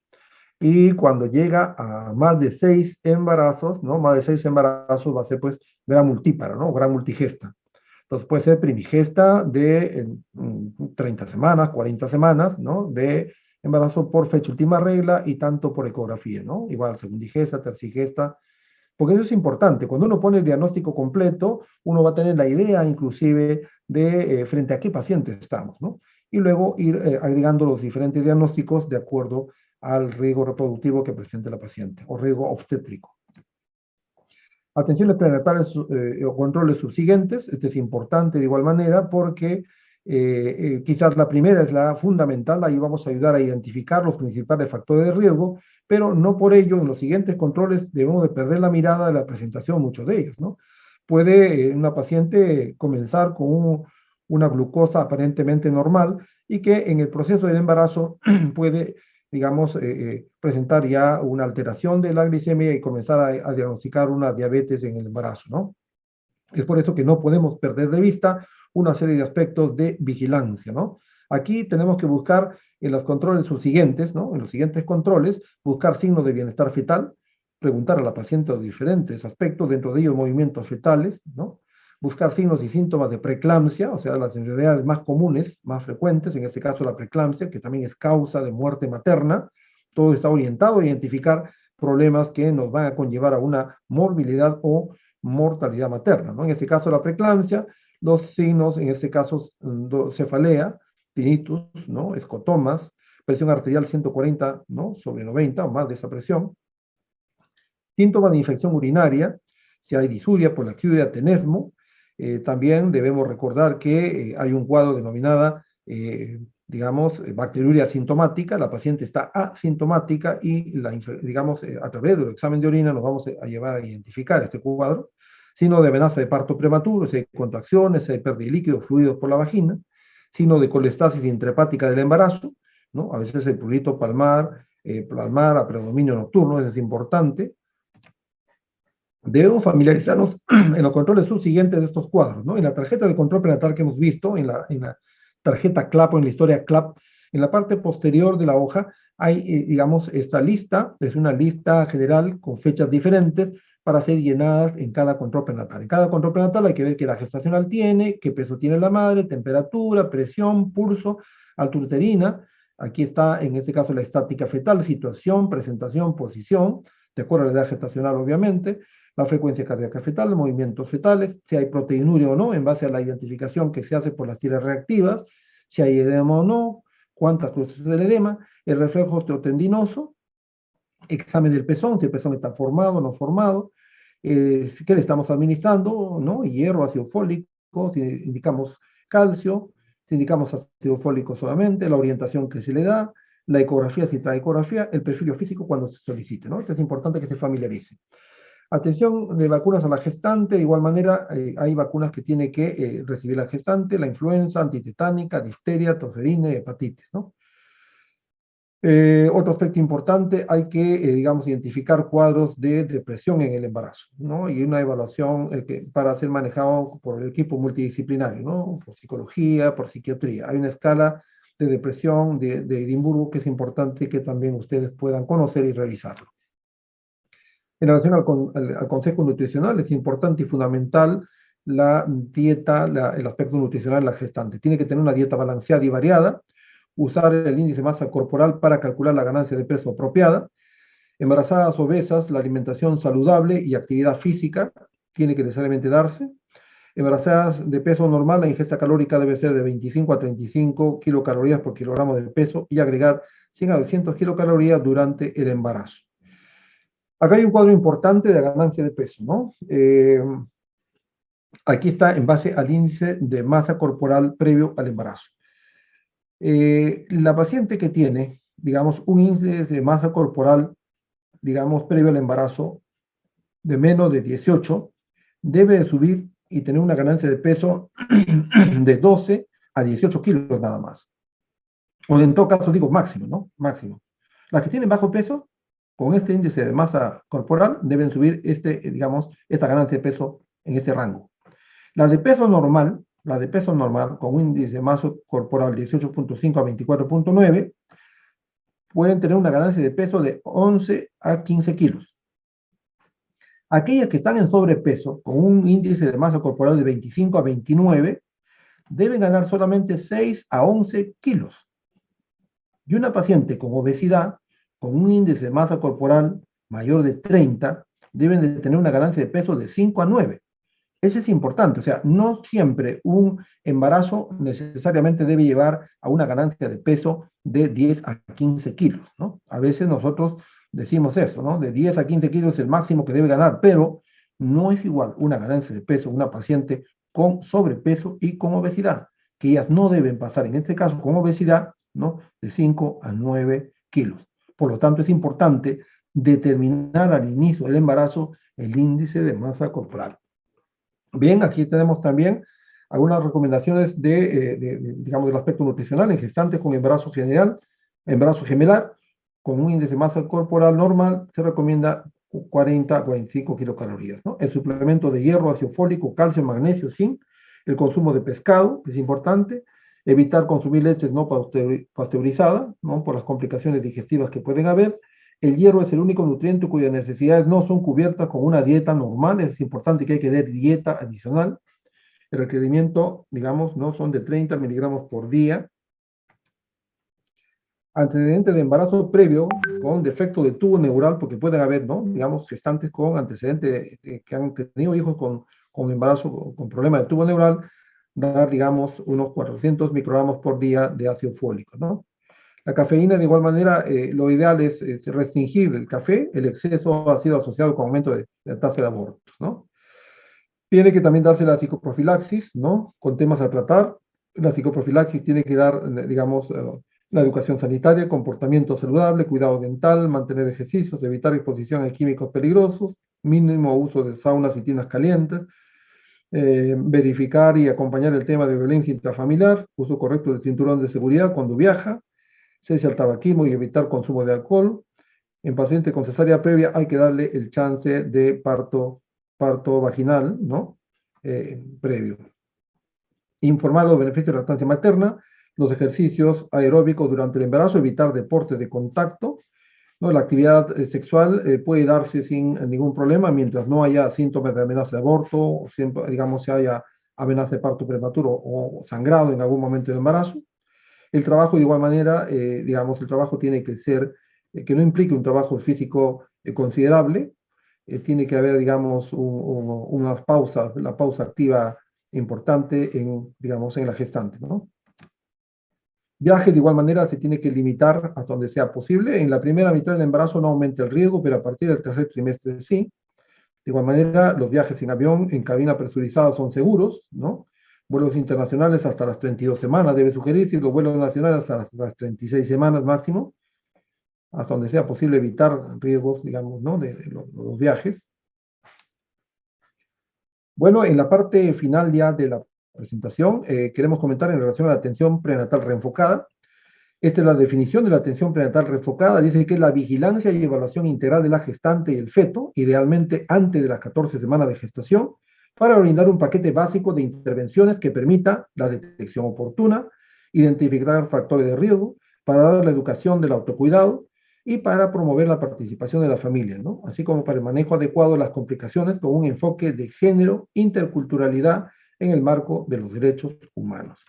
Speaker 1: Y cuando llega a más de 6 embarazos, ¿no? Más de 6 embarazos va a ser pues gran multípara, ¿no? Gran multigesta. Entonces puede ser primigesta de 30 semanas, 40 semanas, ¿no? De embarazo por fecha última regla y tanto por ecografía, ¿no? Igual segundigesta, tercigesta, porque eso es importante. Cuando uno pone el diagnóstico completo, uno va a tener la idea inclusive de frente a qué paciente estamos, ¿no? Y luego ir agregando los diferentes diagnósticos de acuerdo al riesgo reproductivo que presente la paciente o riesgo obstétrico. Atenciones prenatales o controles subsiguientes, este es importante de igual manera porque quizás la primera es la fundamental, ahí vamos a ayudar a identificar los principales factores de riesgo, pero no por ello en los siguientes controles debemos de perder la mirada de la presentación, muchos de ellos, ¿no? Puede una paciente comenzar con una glucosa aparentemente normal y que en el proceso del embarazo puede, digamos, presentar ya una alteración de la glicemia y comenzar a diagnosticar una diabetes en el embarazo, ¿no? Es por eso que no podemos perder de vista una serie de aspectos de vigilancia, ¿no? Aquí tenemos que buscar en los controles subsiguientes, ¿no? En los siguientes controles, buscar signos de bienestar fetal, preguntar a la paciente los diferentes aspectos, dentro de ellos movimientos fetales, ¿no? Buscar signos y síntomas de preeclampsia, o sea, las enfermedades más comunes, más frecuentes, en este caso la preeclampsia, que también es causa de muerte materna, Todo está orientado a identificar problemas que nos van a conllevar a una morbilidad o mortalidad materna, ¿no? En este caso, la preeclampsia, los signos, en este caso, cefalea, tinnitus, ¿no? Escotomas, presión arterial 140, ¿no? Sobre 90 o más de esa presión. Síntomas de infección urinaria, si hay disuria, poliaciduria, tenesmo. También debemos recordar que hay un cuadro denominada, digamos, bacteriuria asintomática. La paciente está asintomática y, digamos, a través del examen de orina nos vamos a llevar a identificar este cuadro. Signo de amenaza de parto prematuro, si hay contracciones, si hay pérdida de líquidos, fluidos por la vagina. Signo de colestasis intrahepática del embarazo, ¿no? A veces el prurito palmar, a predominio nocturno, eso es importante. Debemos familiarizarnos en los controles subsiguientes de estos cuadros, ¿no? En la tarjeta de control prenatal que hemos visto, en la tarjeta CLAP o en la historia CLAP, en la parte posterior de la hoja hay, digamos, esta lista, es una lista general con fechas diferentes para ser llenadas en cada control prenatal. En cada control prenatal hay que ver qué edad gestacional tiene, qué peso tiene la madre, temperatura, presión, pulso, altura uterina. Aquí está, en este caso, la estática fetal, situación, presentación, posición, de acuerdo a la edad gestacional, obviamente, la frecuencia cardíaca fetal, movimientos fetales, si hay proteinuria o no, en base a la identificación que se hace por las tiras reactivas, si hay edema o no, cuántas cruces del edema, el reflejo osteotendinoso, examen del pezón, si el pezón está formado o no formado, qué le estamos administrando, ¿no? Hierro, ácido fólico, si indicamos calcio, si indicamos ácido fólico solamente, la orientación que se le da, la ecografía, si trae ecografía, el perfil físico cuando se solicite, ¿no? Entonces es importante que se familiarice. Atención de vacunas a la gestante, de igual manera hay vacunas que tiene que recibir la gestante, la influenza, antitetánica, difteria, tosferina y hepatitis, ¿no? Otro aspecto importante, hay que, digamos, identificar cuadros de depresión en el embarazo, ¿no? Y una evaluación para ser manejado por el equipo multidisciplinario, ¿no? Por psicología, por psiquiatría. Hay una escala de depresión de Edimburgo que es importante que también ustedes puedan conocer y revisarlo. En relación al consejo nutricional, es importante y fundamental la dieta, el aspecto nutricional de la gestante. Tiene que tener una dieta balanceada y variada, usar el índice de masa corporal para calcular la ganancia de peso apropiada. Embarazadas obesas, la alimentación saludable y actividad física tiene que necesariamente darse. Embarazadas de peso normal, la ingesta calórica debe ser de 25 a 35 kilocalorías por kilogramo de peso y agregar 100 a 200 kilocalorías durante el embarazo. Acá hay un cuadro importante de ganancia de peso, ¿no? Aquí está en base al índice de masa corporal previo al embarazo. La paciente que tiene, digamos, un índice de masa corporal, digamos, previo al embarazo de menos de 18, debe de subir y tener una ganancia de peso de 12 a 18 kilos nada más. O en todo caso, digo máximo, ¿no? Máximo. Las que tienen bajo peso, con este índice de masa corporal, deben subir digamos, esta ganancia de peso en este rango. La de peso normal, con un índice de masa corporal 18.5 a 24.9, pueden tener una ganancia de peso de 11 a 15 kilos. Aquellas que están en sobrepeso, con un índice de masa corporal de 25 a 29, deben ganar solamente 6 a 11 kilos. Y una paciente con obesidad, con un índice de masa corporal mayor de 30, deben de tener una ganancia de peso de 5 a 9. Eso es importante, o sea, no siempre un embarazo necesariamente debe llevar a una ganancia de peso de 10 a 15 kilos, ¿no? A veces nosotros decimos eso, ¿no? De 10 a 15 kilos es el máximo que debe ganar, pero no es igual una ganancia de peso una paciente con sobrepeso y con obesidad, que ellas no deben pasar, en este caso con obesidad, ¿no? De 5 a 9 kilos. Por lo tanto, es importante determinar al inicio del embarazo el índice de masa corporal. Bien, aquí tenemos también algunas recomendaciones digamos, del aspecto nutricional en gestantes con embarazo general, embarazo gemelar, con un índice de masa corporal normal, se recomienda 40 a 45 kilocalorías, ¿no? El suplemento de hierro, ácido fólico, calcio, magnesio, zinc, el consumo de pescado, que es importante, evitar consumir leches no pasteurizadas, ¿no? Por las complicaciones digestivas que pueden haber. El hierro es el único nutriente cuyas necesidades no son cubiertas con una dieta normal. Es importante que hay que dar dieta adicional. El requerimiento, digamos, no son de 30 miligramos por día. Antecedente de embarazo previo con defecto del tubo neural, porque pueden haber, ¿no? Digamos, gestantes con antecedentes que han tenido hijos con embarazo, con problema de tubo neural, dar, digamos, unos 400 microgramos por día de ácido fólico, ¿no? La cafeína, de igual manera, lo ideal es restringir el café. El exceso ha sido asociado con aumento de la tasa de abortos, ¿no? Tiene que también darse la psicoprofilaxis, ¿no? Con temas a tratar. La psicoprofilaxis tiene que dar, digamos, la educación sanitaria, comportamiento saludable, cuidado dental, mantener ejercicios, evitar exposición a químicos peligrosos, mínimo uso de saunas y tinas calientes, verificar y acompañar el tema de violencia intrafamiliar, uso correcto del cinturón de seguridad cuando viaja, cese al tabaquismo y evitar consumo de alcohol. En paciente con cesárea previa hay que darle el chance de parto vaginal, ¿no? Previo. Informar los beneficios de la lactancia materna, los ejercicios aeróbicos durante el embarazo, evitar deportes de contacto, ¿no? La actividad sexual puede darse sin ningún problema mientras no haya síntomas de amenaza de aborto, o siempre, digamos, si haya amenaza de parto prematuro o sangrado en algún momento del embarazo. El trabajo, de igual manera, digamos, el trabajo tiene que ser, que no implique un trabajo físico considerable, tiene que haber, digamos, unas pausas, la pausa activa importante en, digamos, en la gestante, ¿no? Viaje, de igual manera, se tiene que limitar hasta donde sea posible. En la primera mitad del embarazo no aumenta el riesgo, pero a partir del tercer trimestre sí. De igual manera, los viajes en avión, en cabina presurizada son seguros, ¿no? Vuelos internacionales hasta las 32 semanas debe sugerirse, y los vuelos nacionales hasta las 36 semanas máximo, hasta donde sea posible evitar riesgos, digamos, ¿no? de los viajes. Bueno, en la parte final ya de la presentación, queremos comentar en relación a la atención prenatal reenfocada. Esta es la definición de la atención prenatal reenfocada. Dice que es la vigilancia y evaluación integral de la gestante y el feto, idealmente antes de las 14 semanas de gestación, para brindar un paquete básico de intervenciones que permita la detección oportuna, identificar factores de riesgo, para dar la educación del autocuidado y para promover la participación de la familia, ¿no? Así como para el manejo adecuado de las complicaciones con un enfoque de género, interculturalidad en el marco de los derechos humanos.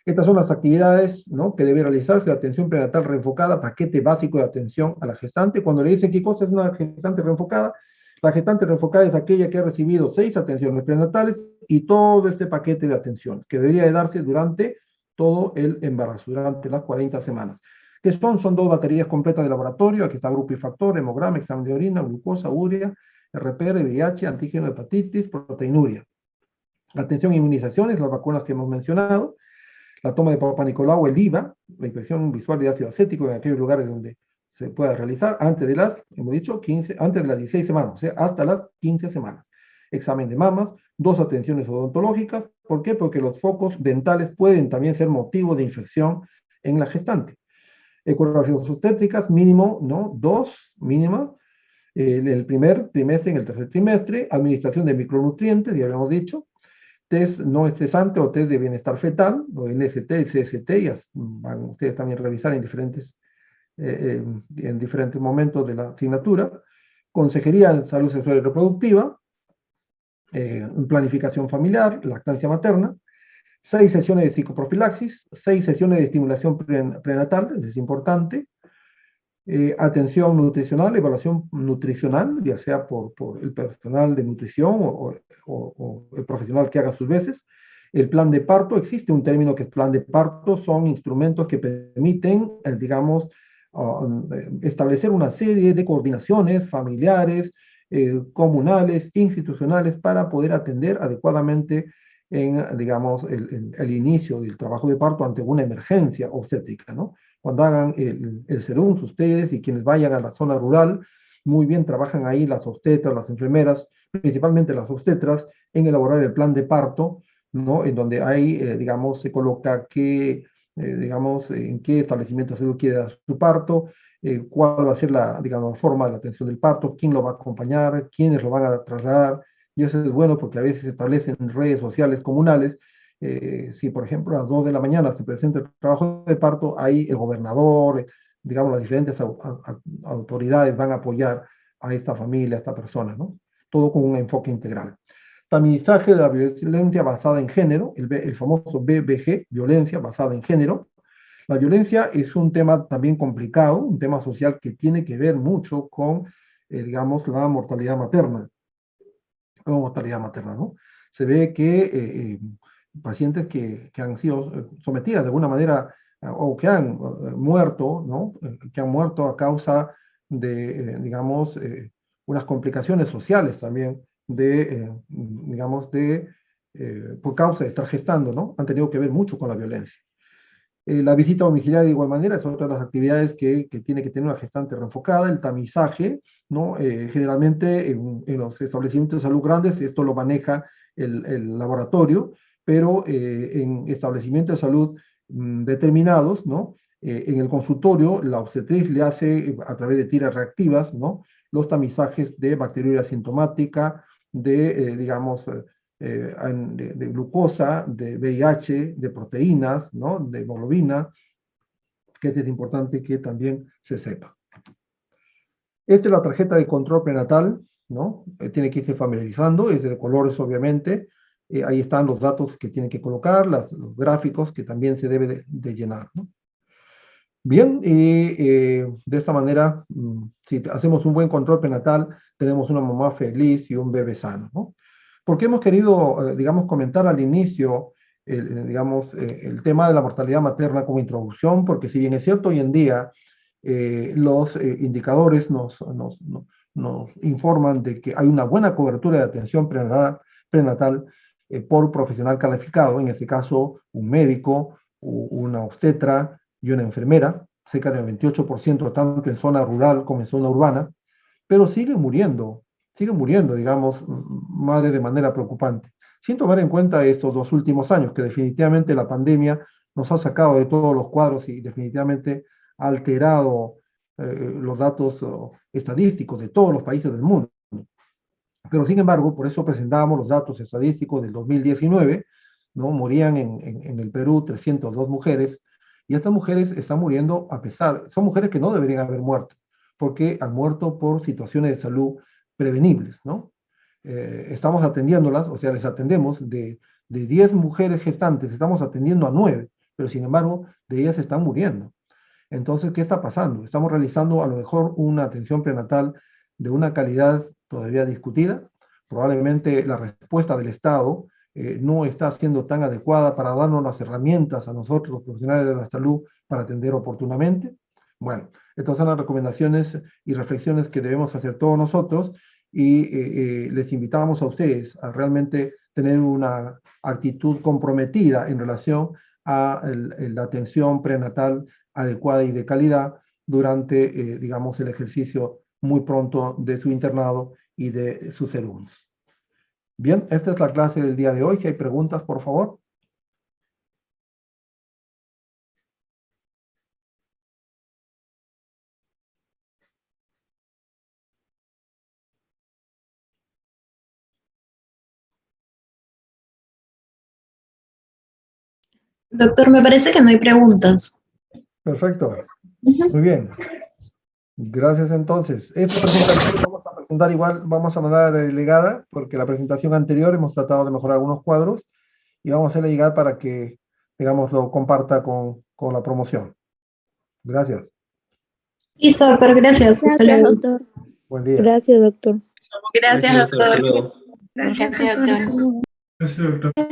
Speaker 1: Estas son las actividades, ¿no?, que debe realizarse: la atención prenatal reenfocada, paquete básico de atención a la gestante. Cuando le dicen qué cosa es una gestante reenfocada, la gestante reenfocada es aquella que ha recibido 6 atenciones prenatales y todo este paquete de atención que debería de darse durante todo el embarazo, durante las 40 semanas. ¿Qué son? Son 2 baterías completas de laboratorio. Aquí está grupo y factor, hemograma, examen de orina, glucosa, urea, RPR, VIH, antígeno, hepatitis, proteinuria. Atención a inmunizaciones, las vacunas que hemos mencionado, la toma de Papa Nicolau, el IVA, la inspección visual de ácido acético en aquellos lugares donde se pueda realizar antes de las, hemos dicho, 15, antes de las 16 semanas, o sea, hasta las 15 semanas. Examen de mamas, 2 atenciones odontológicas. ¿Por qué? Porque los focos dentales pueden también ser motivo de infección en la gestante. Ecografías obstétricas, mínimo, ¿no? 2 mínimas, en el primer trimestre, en el tercer trimestre. Administración de micronutrientes, ya habíamos dicho. Test no estresante o test de bienestar fetal, o NST y CST, ya van ustedes también a revisar en diferentes momentos de la asignatura. Consejería en salud sexual y reproductiva, planificación familiar, lactancia materna, 6 sesiones de psicoprofilaxis, 6 sesiones de estimulación prenatal, eso es importante, atención nutricional, evaluación nutricional, ya sea por el personal de nutrición o el profesional que haga sus veces. El plan de parto, existe un término que es plan de parto, son instrumentos que permiten, digamos, establecer una serie de coordinaciones familiares, comunales, institucionales, para poder atender adecuadamente en, digamos, el inicio del trabajo de parto ante una emergencia obstétrica, ¿no? Cuando hagan el SERUMS, ustedes y quienes vayan a la zona rural, muy bien trabajan ahí las obstetras, las enfermeras, principalmente las obstetras, en elaborar el plan de parto, ¿no? En donde ahí, digamos, se coloca qué, digamos, en qué establecimiento de salud quiere dar su parto, cuál va a ser la, digamos, forma de la atención del parto, quién lo va a acompañar, quiénes lo van a trasladar. Y eso es bueno porque a veces se establecen redes sociales comunales. Si, por ejemplo, a las 2 de la mañana se presenta el trabajo de parto, ahí el gobernador, digamos, las diferentes autoridades van a apoyar a esta familia, a esta persona, ¿no? Todo con un enfoque integral. Tamizaje de la violencia basada en género, el famoso BBG, violencia basada en género. La violencia es un tema también complicado, un tema social que tiene que ver mucho con, digamos, la mortalidad materna. La mortalidad materna, ¿no? Se ve que pacientes que han sido sometidas de alguna manera o que han muerto, ¿no? Que han muerto a causa de, digamos, unas complicaciones sociales también, digamos, por causa de estar gestando, ¿no? Han tenido que ver mucho con la violencia. La visita domiciliaria de igual manera es otra de las actividades que tiene que tener una gestante reenfocada, el tamizaje, ¿no? Generalmente en los establecimientos de salud grandes esto lo maneja el laboratorio, pero en establecimientos de salud determinados, ¿no? En el consultorio la obstetriz le hace a través de tiras reactivas, ¿no? Los tamizajes de bacteriuria asintomática, digamos, de glucosa, de VIH, de proteínas, ¿no? De hemoglobina, que es importante que también se sepa. Esta es la tarjeta de control prenatal, ¿no? Tiene que irse familiarizando, es de colores obviamente. Ahí están los datos que tienen que colocar, los gráficos que también se debe de llenar, ¿no? Bien, de esta manera, si hacemos un buen control prenatal, tenemos una mamá feliz y un bebé sano, ¿no? Porque hemos querido, digamos, comentar al inicio, digamos, el tema de la mortalidad materna como introducción, porque si bien es cierto, hoy en día los indicadores nos informan de que hay una buena cobertura de atención prenatal por profesional calificado, en este caso un médico, una obstetra y una enfermera, cerca del 28% tanto en zona rural como en zona urbana, pero siguen muriendo, digamos, madres de manera preocupante. Sin tomar en cuenta estos 2 últimos años, que definitivamente la pandemia nos ha sacado de todos los cuadros y definitivamente ha alterado los datos estadísticos de todos los países del mundo. Pero sin embargo, por eso presentábamos los datos estadísticos del 2019, ¿no? Morían en el Perú 302 mujeres, y estas mujeres están muriendo a pesar, son mujeres que no deberían haber muerto, porque han muerto por situaciones de salud prevenibles, ¿no? Estamos atendiéndolas, o sea, les atendemos de 10 mujeres gestantes, estamos atendiendo a 9, pero sin embargo, de ellas están muriendo. Entonces, ¿qué está pasando? Estamos realizando a lo mejor una atención prenatal de una calidad todavía discutida. Probablemente la respuesta del Estado no está siendo tan adecuada para darnos las herramientas a nosotros, los profesionales de la salud, para atender oportunamente. Bueno, estas son las recomendaciones y reflexiones que debemos hacer todos nosotros y les invitamos a ustedes a realmente tener una actitud comprometida en relación a la atención prenatal adecuada y de calidad durante, digamos, el ejercicio muy pronto de su internado y de sus serums. Bien, esta es la clase del día de hoy. Si hay preguntas, por favor.
Speaker 2: Doctor, me parece que no hay preguntas.
Speaker 1: Perfecto. Muy bien. Gracias entonces. Esta presentación vamos a presentar igual, vamos a mandar a la delegada, porque la presentación anterior hemos tratado de mejorar algunos cuadros y vamos a hacerle llegar para que, digamos, lo comparta con la promoción. Gracias.
Speaker 2: Listo, doctor, gracias. Hasta
Speaker 3: Gracias,
Speaker 2: luego.
Speaker 3: doctor.
Speaker 1: Buen día.
Speaker 3: Gracias, doctor.
Speaker 2: Gracias, doctor.
Speaker 4: Hasta luego.
Speaker 2: Gracias, doctor.
Speaker 4: Gracias, doctor.